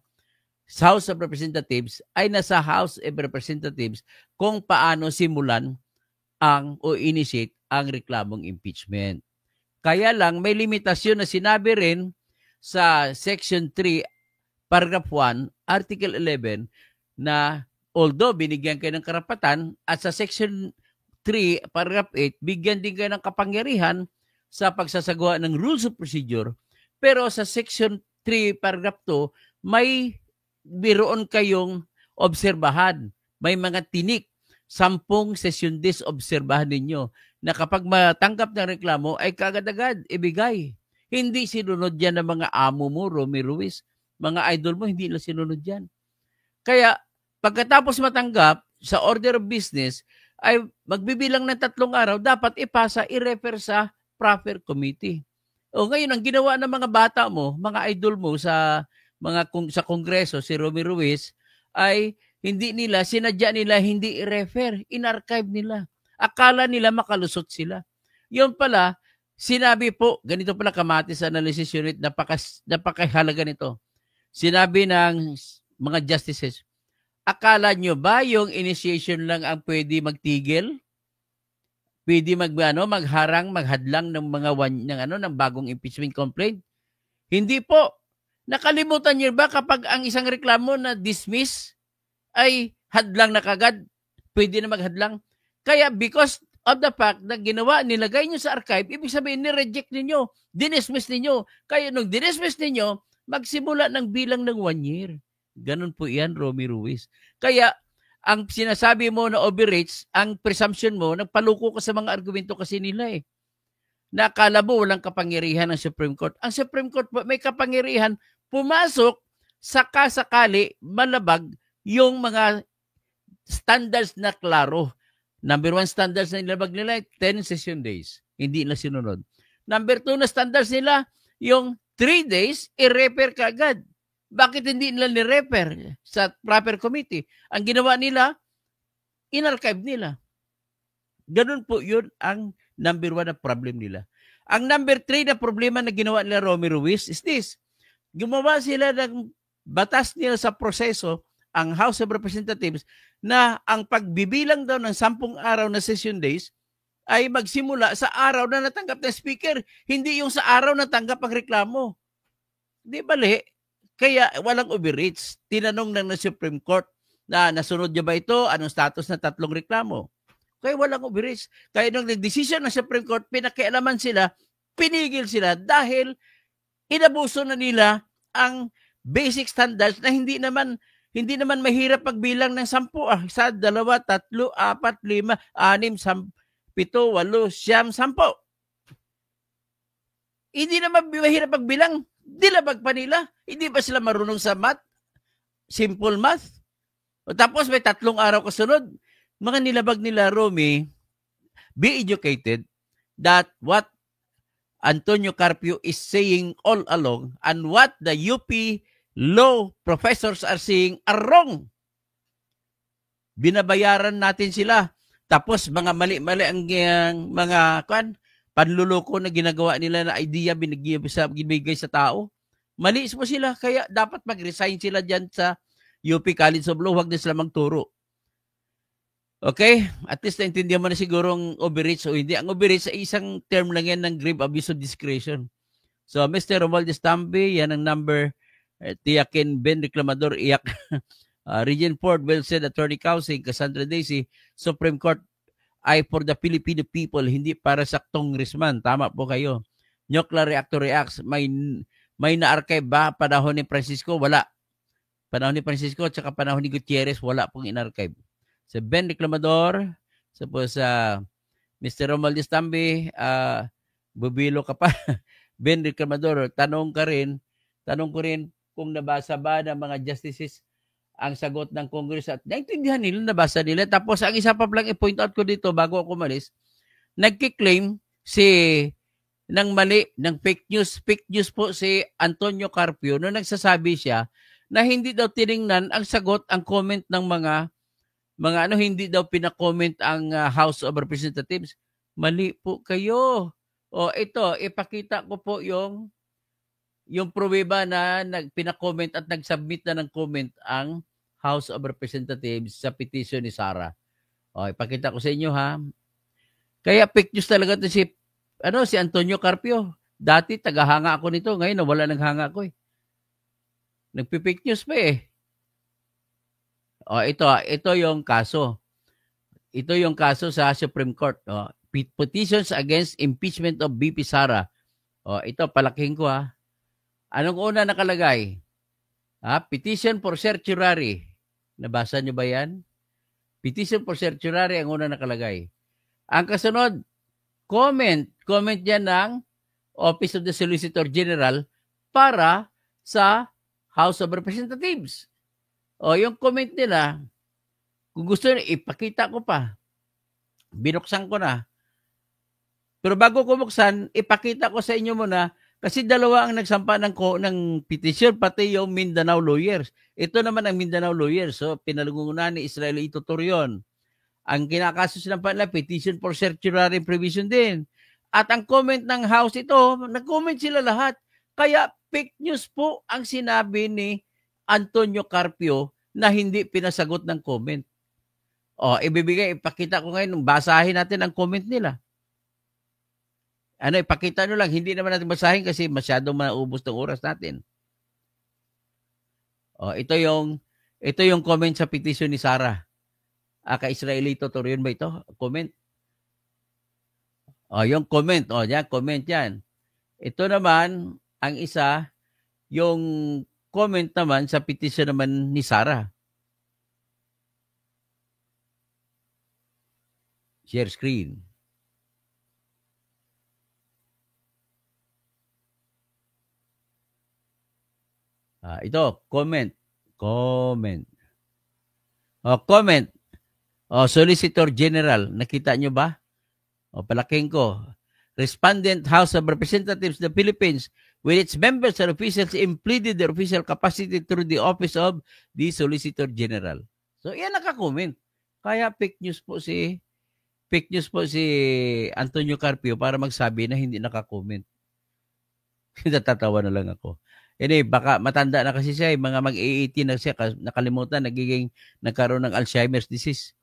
House of Representatives ay nasa House of Representatives kung paano simulan o initiate ang reklamong impeachment. Kaya lang may limitasyon na sinabi rin sa Section 3, Paragraph 1, Article 11 na although binigyan kayo ng karapatan at sa Section 3, Paragraph 8, bigyan din kayo ng kapangyarihan sa pagsasagawa ng Rules of Procedure, pero sa Section 3, Paragraph 2, may biroon kayong obserbahan. May mga tinik, 10 session days obserbahan ninyo na kapag matanggap ng reklamo ay kagad-agad ibigay. Hindi sinunod yan ng mga amo mo, Romy Ruiz. Mga idol mo, hindi na sinunod yan. Kaya pagkatapos matanggap sa order of business, ay magbibilang ng 3 araw, dapat ipasa, i-refer sa proper committee. O ngayon, ang ginawa ng mga bata mo, mga idol mo sa Kongreso, si Romy Ruiz, ay sinadya nila hindi i-refer, in-archive nila. Akala nila makalusot sila. Yun pala, sinabi po, ganito pala Kamatis Analysis Unit, napakahalaga nito. Sinabi ng mga justices, akala nyo ba yung initiation lang ang pwede magtigil? Pwede magharang, maghadlang ng ng bagong impeachment complaint? Hindi po. Nakalimutan niyo ba kapag ang isang reklamo na dismiss ay hadlang na kagad, pwede na maghadlang? Kaya because of the fact na ginawa, nilagay nyo sa archive, ibig sabihin, ni-reject ninyo, dinismiss ninyo. Kaya nung dinismiss ninyo, magsimula ng bilang ng 1 year. Ganun po yan, Romy Ruiz. Kaya, ang sinasabi mo na overreach, ang presumption mo, nagpaluko ka sa mga argumento kasi nila eh. Nakala mo walang kapangyarihan ng Supreme Court. Ang Supreme Court may kapangyarihan pumasok sakali malabag yung mga standards na klaro. Number 1 standards na nilabag nila, 10 session days. Hindi na sinunod. Number 2 na standards nila, yung 3 days, i-refer ka agad. Bakit hindi nila ni-refer sa proper committee? Ang ginawa nila, in-archive nila. Ganun po yun ang number 1 na problem nila. Ang number 3 na problema na ginawa nila Romy Ruiz is this. Gumawa sila ng batas nila sa proseso, ang House of Representatives, na ang pagbibilang daw ng 10 araw na session days ay magsimula sa araw na natanggap ng speaker, hindi yung sa araw na tanggap ang reklamo. Di bali. Kaya walang overreach. Tinanong ng Supreme Court na nasunod niya ba ito? Anong status na 3 reklamo? Kaya walang overreach. Kaya nung nag-decision ng Supreme Court, pinakialaman sila, pinigil sila dahil inabuso na nila ang basic standards na hindi naman mahirap pagbilang ng 10 sa 2, 3, 4, 5, 6, 7, 8, 9, 10. Hindi naman mahirap pagbilang. Dilabag pa nila. Hindi ba sila marunong sa math? Simple math. O tapos may 3 araw kasunod. Mga nilabag nila, Romy, be educated that what Antonio Carpio is saying all along and what the UP law professors are saying are wrong. Binabayaran natin sila. Tapos mga mali-mali ang mga panluloko na ginagawa nila na idea binigay sa tao. Mali po sila. Kaya dapat mag-resign sila dyan sa UP College of Law. Huwag na sila magturo. Okay? At least naintindihan mo na siguro ang overreach o hindi. Ang overreach ay isang term lang yan ng grave abuse of discretion. So, Mr. Romualdez Tambi, yan ang number. Tiyakin Ben Reclamador, iyak. Regent Ford, well said, Attorney Causing, Cassandra Daisy, Supreme Court ay for the Filipino people, hindi para sa Congressman. Tama po kayo. Nuclear Reactor Reacts, may na-archive ba panahon ni Francisco? Wala. Panahon ni Francisco at saka panahon ni Gutierrez, wala pong in-archive. Sa Ben Reclamador, tapos Mr. Romualdez Tambi, bubilo ka pa. Ben Reclamador, tanong ko rin kung nabasa ba ng mga justices ang sagot ng Congress at naintindihan nila, nabasa nila. Tapos ang isa pa lang i-point out ko dito bago ako umalis, nagkiklaim ng mali, ng fake news po si Antonio Carpio no nagsasabi siya na hindi daw tiningnan ang sagot, ang comment ng mga hindi daw pina-comment ang House of Representatives. Mali po kayo. O ito, ipakita ko po yung pruweba na pina-comment at nag-submit na ng comment ang House of Representatives sa petition ni Sara. O, ipakita ko sa inyo ha. Kaya fake news talaga to si Antonio Carpio. Dati tagahanga ako nito, ngayon nawala ng hanga ko eh. Nagpi-fake news pa eh. O, ito yung kaso. Ito yung kaso sa Supreme Court. O, petitions against impeachment of VP Sara. O, ito, palaking ko ha. Anong una nakalagay? Petition for certiorari. Nabasa nyo ba yan? Petition for certiorari ang una nakalagay. Ang kasunod, comment yan ng Office of the Solicitor General para sa House of Representatives. O, yung comment nila, kung gusto nyo, ipakita ko pa. Binuksan ko na. Pero bago ko buksan, ipakita ko sa inyo muna, kasi dalawa ang nagsampa ng petition, pati yung Mindanao lawyers. Ito naman ang Mindanao lawyers. So, pinalungunan ni Israel Itutorion. Ang kinakaso sila pala, petition for certiorari provision din. At ang comment ng House ito, nag-comment sila lahat. Kaya fake news po ang sinabi ni Antonio Carpio na hindi pinasagot ng comment. O, ipakita ko ngayon, basahin natin ang comment nila. Ipakita nyo lang, hindi naman natin basahin kasi masyadong maubos ng oras natin. O, ito yung comment sa petition ni Sara. Kay Israelito Torion ba ito? Comment. O, yung comment. O, yan, comment yan. Ito naman, ang isa, yung comment naman sa petition naman ni Sara. Share screen. Ito, comment. Comment. Comment. Solicitor General. Nakita nyo ba? Palaking ko. Respondent House of Representatives of the Philippines with its members and officials impleaded their official capacity through the Office of the Solicitor General. So, yan naka-comment. Kaya fake news po si Antonio Carpio para magsabi na hindi naka-comment. Natatawa na lang ako. Baka matanda na kasi siya, mga mag-18 na siya, nakalimutan, nagkaroon ng Alzheimer's disease.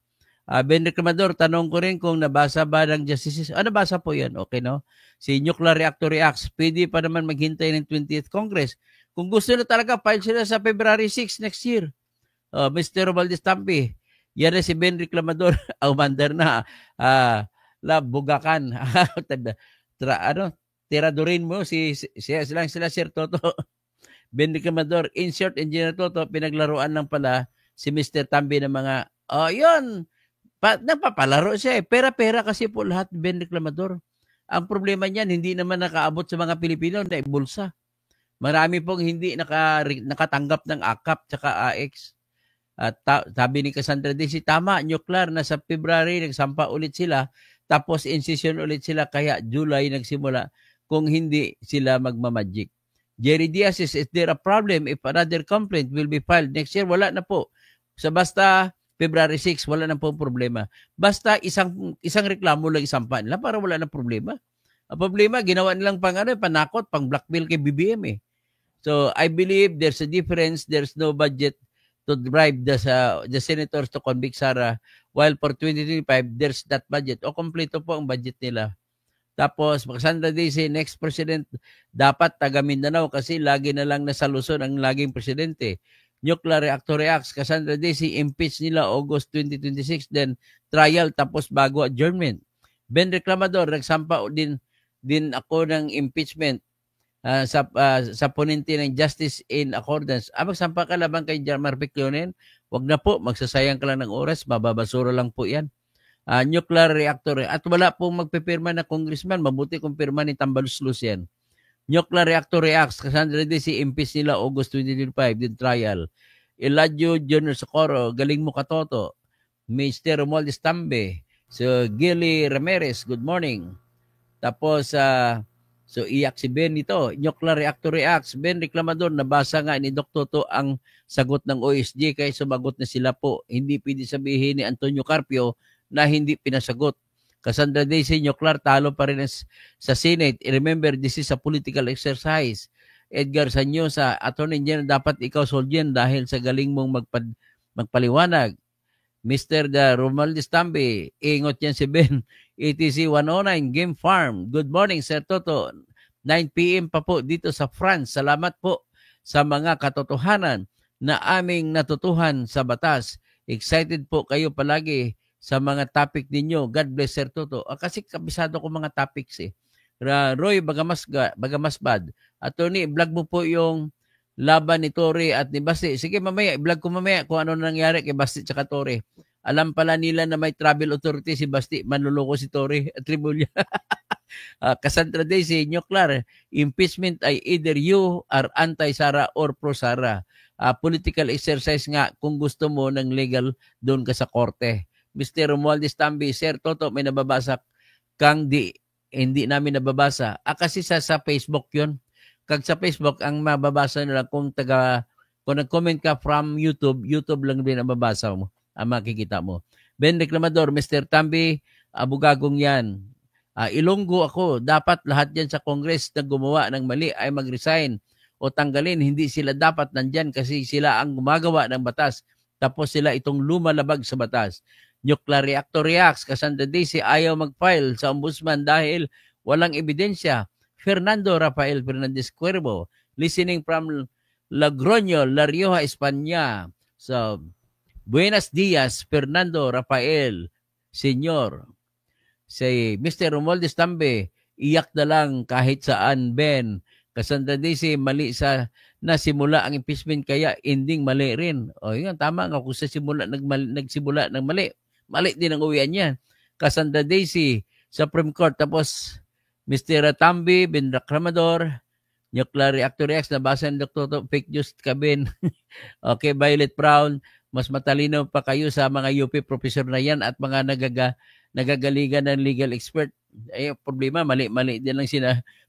Ben Reclamador, tanong ko rin kung nabasa ba ng Justices. Nabasa po yan, okay no? Si Nuclear Reactor Reacts, pwede pa naman maghintay ng 20th Congress. Kung gusto na talaga, file sila sa February 6 next year. Mr. Romualdez Tampi, yan na si Ben Reclamador, umandar na, bugakan. Tiradurin mo, sila Sir Toto. Ben Reclamador, insert Engineer Toto, pinaglaruan lang pala si Mr. Tambi ng mga, yun, nagpapalaro siya eh. Pera-pera kasi po lahat, Ben Reclamador. Ang problema niyan, hindi naman nakaabot sa mga Pilipino na ibulsa. Marami pong hindi nakatanggap ng AKAP tsaka AX. At sabi ni Cassandra Desi, tama, nuclear, na sa February nagsampa ulit sila, tapos incision ulit sila, kaya July nagsimula kung hindi sila magmamagic. Jerry Diaz is there a problem if another complaint will be filed next year? Wala na po. Basta February 6, wala na po problema. Basta isang reklamo lang isampa nila para wala na problema. Ang problema, ginawa nilang panakot, pang blackmail kay BBM eh. So, I believe there's a difference. There's no budget to bribe the senators to convict Sara, while for 2025, there's that budget. Kompleto po ang budget nila. Tapos, Cassandra Desi, next president, dapat taga Mindanao kasi lagi na lang nasa Luzon ang laging presidente. Nuclear Reactor Reacts, Cassandra Desi, impeach nila August 2026, then trial, tapos bago adjournment. Ben Reclamador, nagsampa din ako ng impeachment sa ponente ng Justice in Accordance. Magsampa ka laban kay Marvic Leonen? Wag na po, magsasayang ka lang ng oras, mababasura lang po yan. Nuclear reactor. At wala pong magpipirma na congressman. Mabuti kung pirma ni Tambalus yan. Nuclear Reactor Reacts. Cassandra Desi, impeach nila August 2025. Din trial. Eladio Junior Socorro. Galing mo ka, Toto. Mr. Romualdez Tambe. So, Gilly Ramirez. Good morning. Tapos, so iyak si Ben ito. Nuclear Reactor Reacts. Ben Reclamador. Nabasa nga ni Dr. Toto ang sagot ng OSG. Kaya sumagot na sila po. Hindi pwede sabihin ni Antonio Carpio na hindi pinasagot. Cassandra Daisy Nyoklar, talo pa rin sa Senate. Remember, this is a political exercise. Edgar Sanyo sa Attorney General, dapat ikaw soldier dahil sa galing mong magpaliwanag. Mr. Romualdez Tambi, ingot yan si Ben. ETC 109, Game Farm. Good morning, Sir Toto. 9 p.m. pa po dito sa France. Salamat po sa mga katotohanan na aming natutuhan sa batas. Excited po kayo palagi sa mga topic ninyo. God bless, Sir Toto. Kasi kabisado ko mga topics eh. Roy Bagamasbad. Attorney, vlog mo po yung laban ni Torre at ni Basti. Sige, mamaya, i-vlog ko mamaya kung ano nangyari kay Basti at Torre. Alam pala nila na may travel authority si Basti, manluloko si Torre at Tribulia. Cassandra Daisy, Nyoklar, impeachment ay either you are anti-Sara or pro-Sara. Political exercise nga kung gusto mo ng legal, doon ka sa korte. Mr. Romualdez Tambi, Sir Toto, may nababasa kang hindi namin nababasa. Kasi sa Facebook yun. Kag sa Facebook, ang mababasa nila kung nag-comment ka from YouTube, YouTube lang din ang mababasa mo, ang makikita mo. Ben Reclamador, Mr. Tambi, abogagong yan. Ilonggo ako, dapat lahat yan sa Congress na gumawa ng mali ay mag-resign o tanggalin. Hindi sila dapat nandyan kasi sila ang gumagawa ng batas. Tapos sila itong lumalabag sa batas. Nuclear reactor reacts, Cassandra Daisy ayaw mag-file sa ombudsman dahil walang ebidensya. Fernando Rafael Fernandez Cuervo, listening from Logroño, La Rioja, España. So, buenos días, Fernando Rafael, Senyor. Si Mr. Romualdez Tambe, iyak na lang kahit saan, Ben. Cassandra Daisy, mali sa nasimula ang impeachment kaya ending mali rin. O yun, tama nga kung sa simula, nagsimula ng mali. Mali din ang uwian niya. Cassandra Daisy, Supreme Court, tapos Mr. Tambi, Ben Reclamador, Nuclear Reactor Reacts, nabasa ng Dr. Fake News Kabin. Okay, Violet Brown, mas matalino pa kayo sa mga UP professor na yan at mga nagagaligan ng legal expert. Ay, problema, mali-mali din lang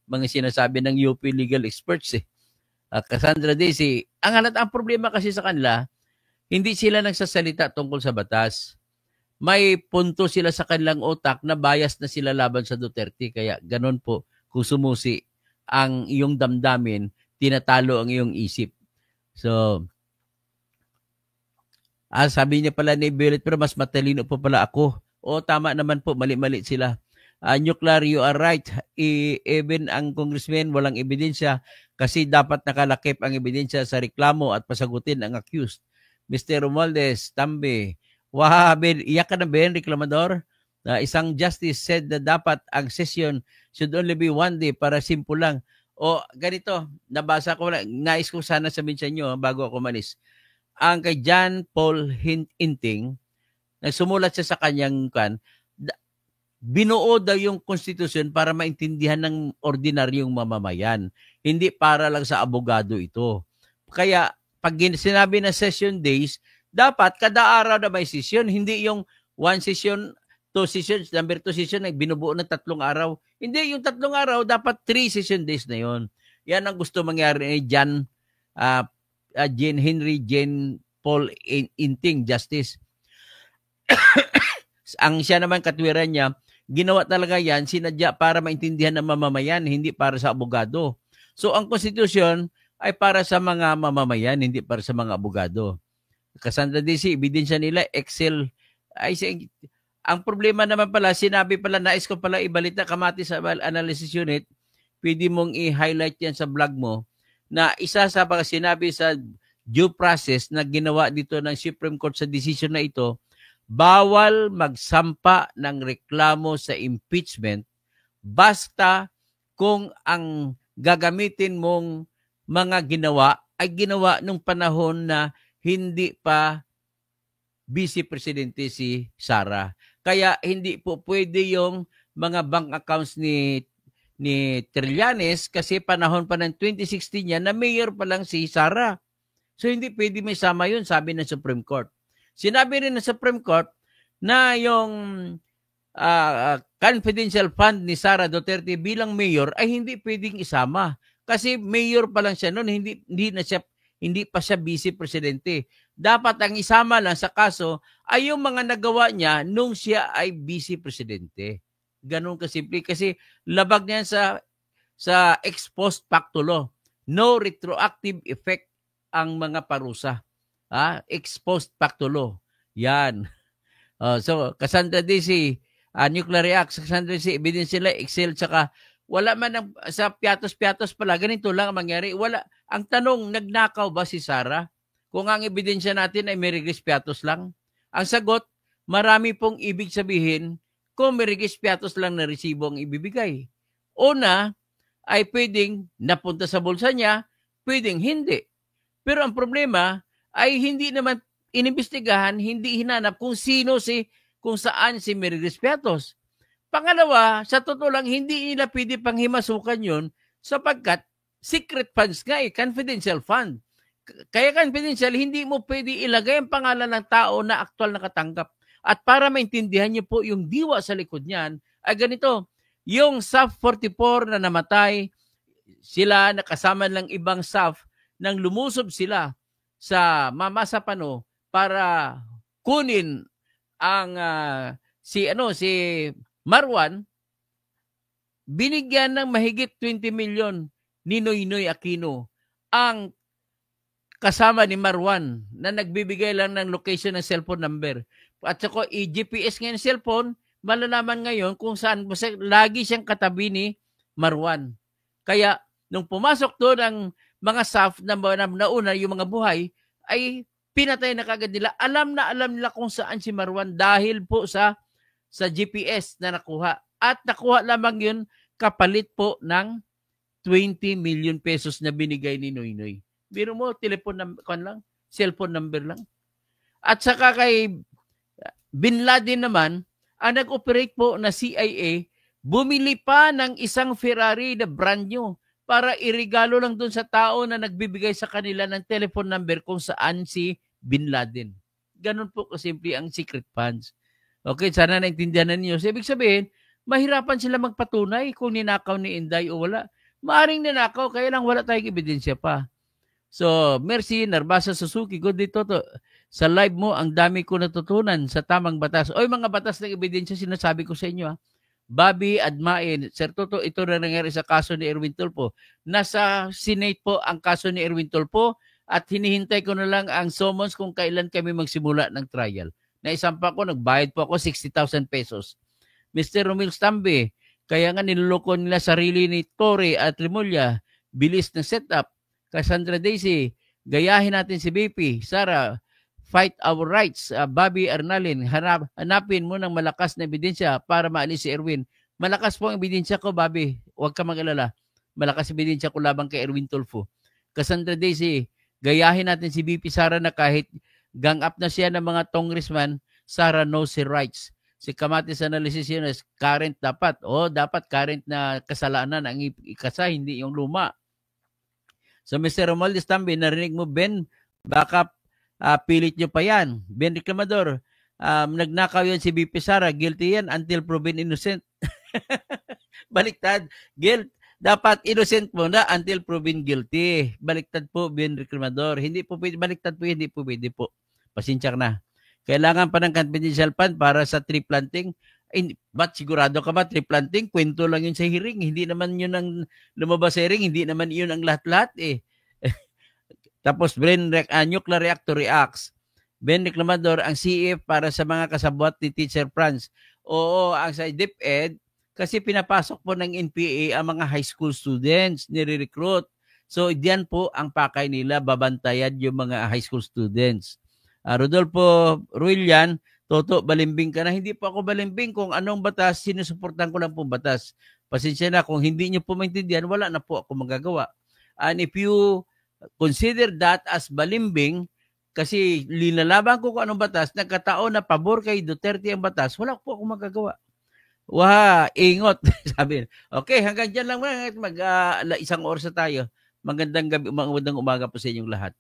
mga sinasabi ng UP legal experts eh. Cassandra Daisy, ang problema kasi sa kanila, hindi sila nagsasalita tungkol sa batas. May punto sila sa kanilang utak na bias na sila laban sa Duterte. Kaya ganun po, kung sumusi ang iyong damdamin, tinatalo ang iyong isip. So, sabi niya pala ni Violet, pero mas matalino po pala ako. O, tama naman po, mali-mali sila. Nuclear, you are right. Even ang congressman walang ebidensya kasi dapat nakalakip ang ebidensya sa reklamo at pasagutin ang accused. Mr. Romualdez Tambe, Ben, iyak ka na Ben, Reclamador? Isang justice said na dapat ang session should only be one day para simple lang. O ganito, nabasa ko lang, nais ko sana sabihin sa inyo bago ako malis. Ang kay John Paul Hinting, nagsumulat siya sa kanyang binuo daw yung konstitusyon para maintindihan ng ordinaryong mamamayan. Hindi para lang sa abogado ito. Kaya pag sinabi na session days, dapat kada araw na may session, hindi yung one session, two sessions, number 2 session ay binubuo ng 3 araw. Hindi, yung 3 araw, dapat 3 session days na yon. Yan ang gusto mangyari ni John Paul Hinting, Justice. Ang siya naman katwiran niya, ginawa talaga yan, sinadya para maintindihan ng mamamayan, hindi para sa abogado. So ang konstitusyon ay para sa mga mamamayan, hindi para sa mga abogado. Cassandra Daisy, ebidensya nila, Excel. Ang problema naman pala, sinabi pala, nais ko pala ibalita, Kamati sa Analysis Unit, pwede mong i-highlight yan sa blog mo, na isa sa mga sinabi sa due process na ginawa dito ng Supreme Court sa decision na ito, bawal magsampa ng reklamo sa impeachment basta kung ang gagamitin mong mga ginawa ay ginawa nung panahon na hindi pa Vice Presidente si Sara. Kaya hindi po pwede yung mga bank accounts ni Trillanes kasi panahon pa ng 2016 yan na mayor pa lang si Sara. So hindi pwede may sama yun, sabi ng Supreme Court. Sinabi rin ng Supreme Court na yung confidential fund ni Sara Duterte bilang mayor ay hindi pwedeng isama. Kasi mayor pa lang siya noon, hindi pa siya vice presidente. Dapat ang isama lang sa kaso ay yung mga nagawa niya nung siya ay vice presidente. Ganun kasimple. Kasi labag niyan sa ex post facto law. No retroactive effect ang mga parusa. Ex post facto law. Yan. So, Cassandra DC, nuclear reacts, Cassandra DC, evidence sila, Excel, tsaka wala man sa piatos-piatos pala, ganito lang ang mangyari. Wala. Ang tanong, nagnakaw ba si Sarah? Kung ang ebidensya natin ay merigis piatos lang? Ang sagot, marami pong ibig sabihin kung merigis piatos lang na resibo ang ibibigay. Una, ay pwedeng napunta sa bulsa niya, pwedeng hindi. Pero ang problema ay hindi naman inimbestigahan, hindi hinanap kung saan si Merigris Piatos. Pangalawa, sa totoo lang, hindi nila pwede panghimasukan yun sapagkat secret funds nga confidential fund. Kaya confidential, hindi mo pwede ilagay ang pangalan ng tao na aktual nakatanggap. At para maintindihan niyo po yung diwa sa likod niyan, ay ganito, yung SAF 44 na namatay, sila nakasama ng ibang SAF nang lumusob sila sa Mama Sapano para kunin ang si Marwan, binigyan ng mahigit 20 million ni Noynoy Aquino ang kasama ni Marwan na nagbibigay lang ng location ng cellphone number. At saka i-GPS ngayon cellphone, malalaman ngayon kung saan lagi siyang katabi ni Marwan. Kaya nung pumasok doon ang mga SAF na nauna yung mga buhay, ay pinatay na kagad nila. Alam nila kung saan si Marwan dahil po sa GPS na nakuha. At nakuha lamang yun kapalit po ng 20 million pesos na binigay ni Noynoy. Biro mo, cellphone number lang. At saka kay Bin Laden naman, ang nag-operate po na CIA, bumili pa ng isang Ferrari na brand new para irigalo lang dun sa tao na nagbibigay sa kanila ng telephone number kung saan si Bin Laden. Ganun po kasimple ang secret funds. Okay, sana naintindihan na ninyo. So, ibig sabihin, mahirapan sila magpatunay kung ninakaw ni Inday o wala. Maaring ninakaw, kaya lang wala tayong ebidensya pa. So, merci, Narbasa Suzuki. Good dito to. Sa live mo, ang dami ko natutunan sa tamang batas. O, mga batas ng ebidensya, sinasabi ko sa inyo. Bobby Admain, Sir Toto, ito na nangyari sa kaso ni Erwin Tulfo. Nasa Senate po ang kaso ni Erwin Tulfo at hinihintay ko na lang ang summons kung kailan kami magsimula ng trial. Naisampa ko, nagbayad po ako 60,000 pesos. Mr. Romil Stambe, kaya nga niloloko nila sarili ni Torre at Remulla. Bilis na setup. Cassandra Daisy, gayahin natin si BP. Sarah, fight our rights. Bobby Arnalin, hanapin mo ng malakas na ebidensya para maalis si Erwin. Malakas po ang ebidensya ko, Bobby. Huwag ka mag-alala. Malakas ebidensya ko labang kay Erwin Tulfo. Cassandra Daisy, gayahin natin si BP Sara na kahit gang up na siya ng mga congressman, Sara knows her rights. Si Kamatis analysis yun is current dapat. Dapat current na kasalanan ang ikasa, hindi yung luma. So Mr. Romualdez Tambi, narinig mo, Ben, baka pilit nyo pa yan. Ben Reclamador, nagnakaw yan si BP Sara, guilty yan until proven innocent. Baliktad, guilt. Dapat innocent mo na until proven guilty. Baliktad po, Ben Reclamador. Hindi po pwede, baliktad po, hindi po pwede po. Pasensya na. Kailangan pa ng confidential fund para sa tree planting. Ba't sigurado ka ba tree planting? Kwento lang yun sa hearing. Hindi naman yun ang lumabas sa hearing. Hindi naman yun ang lahat-lahat eh. Tapos, nuclear reactor reacts. Ben Reclamador, ang CF para sa mga kasabwat ni Teacher Franz. Oo, ang sa DepEd, kasi pinapasok po ng NPA ang mga high school students, nire-recruit. So, diyan po ang pakay nila, babantayan yung mga high school students. Rodolfo Ruilian, Toto, balimbing ka na. Hindi po ako balimbing kung anong batas, sinusuportan ko lang po batas. Pasensya na, kung hindi nyo po maintindihan, wala na po ako magagawa. And if you consider that as balimbing, kasi linalaban ko kung anong batas, nagkataon na pabor kay Duterte ang batas, wala po ako magagawa. Ingot. Sabi, okay, hanggang dyan lang, isang oras na tayo. Magandang gabi, magandang umaga po sa inyong lahat.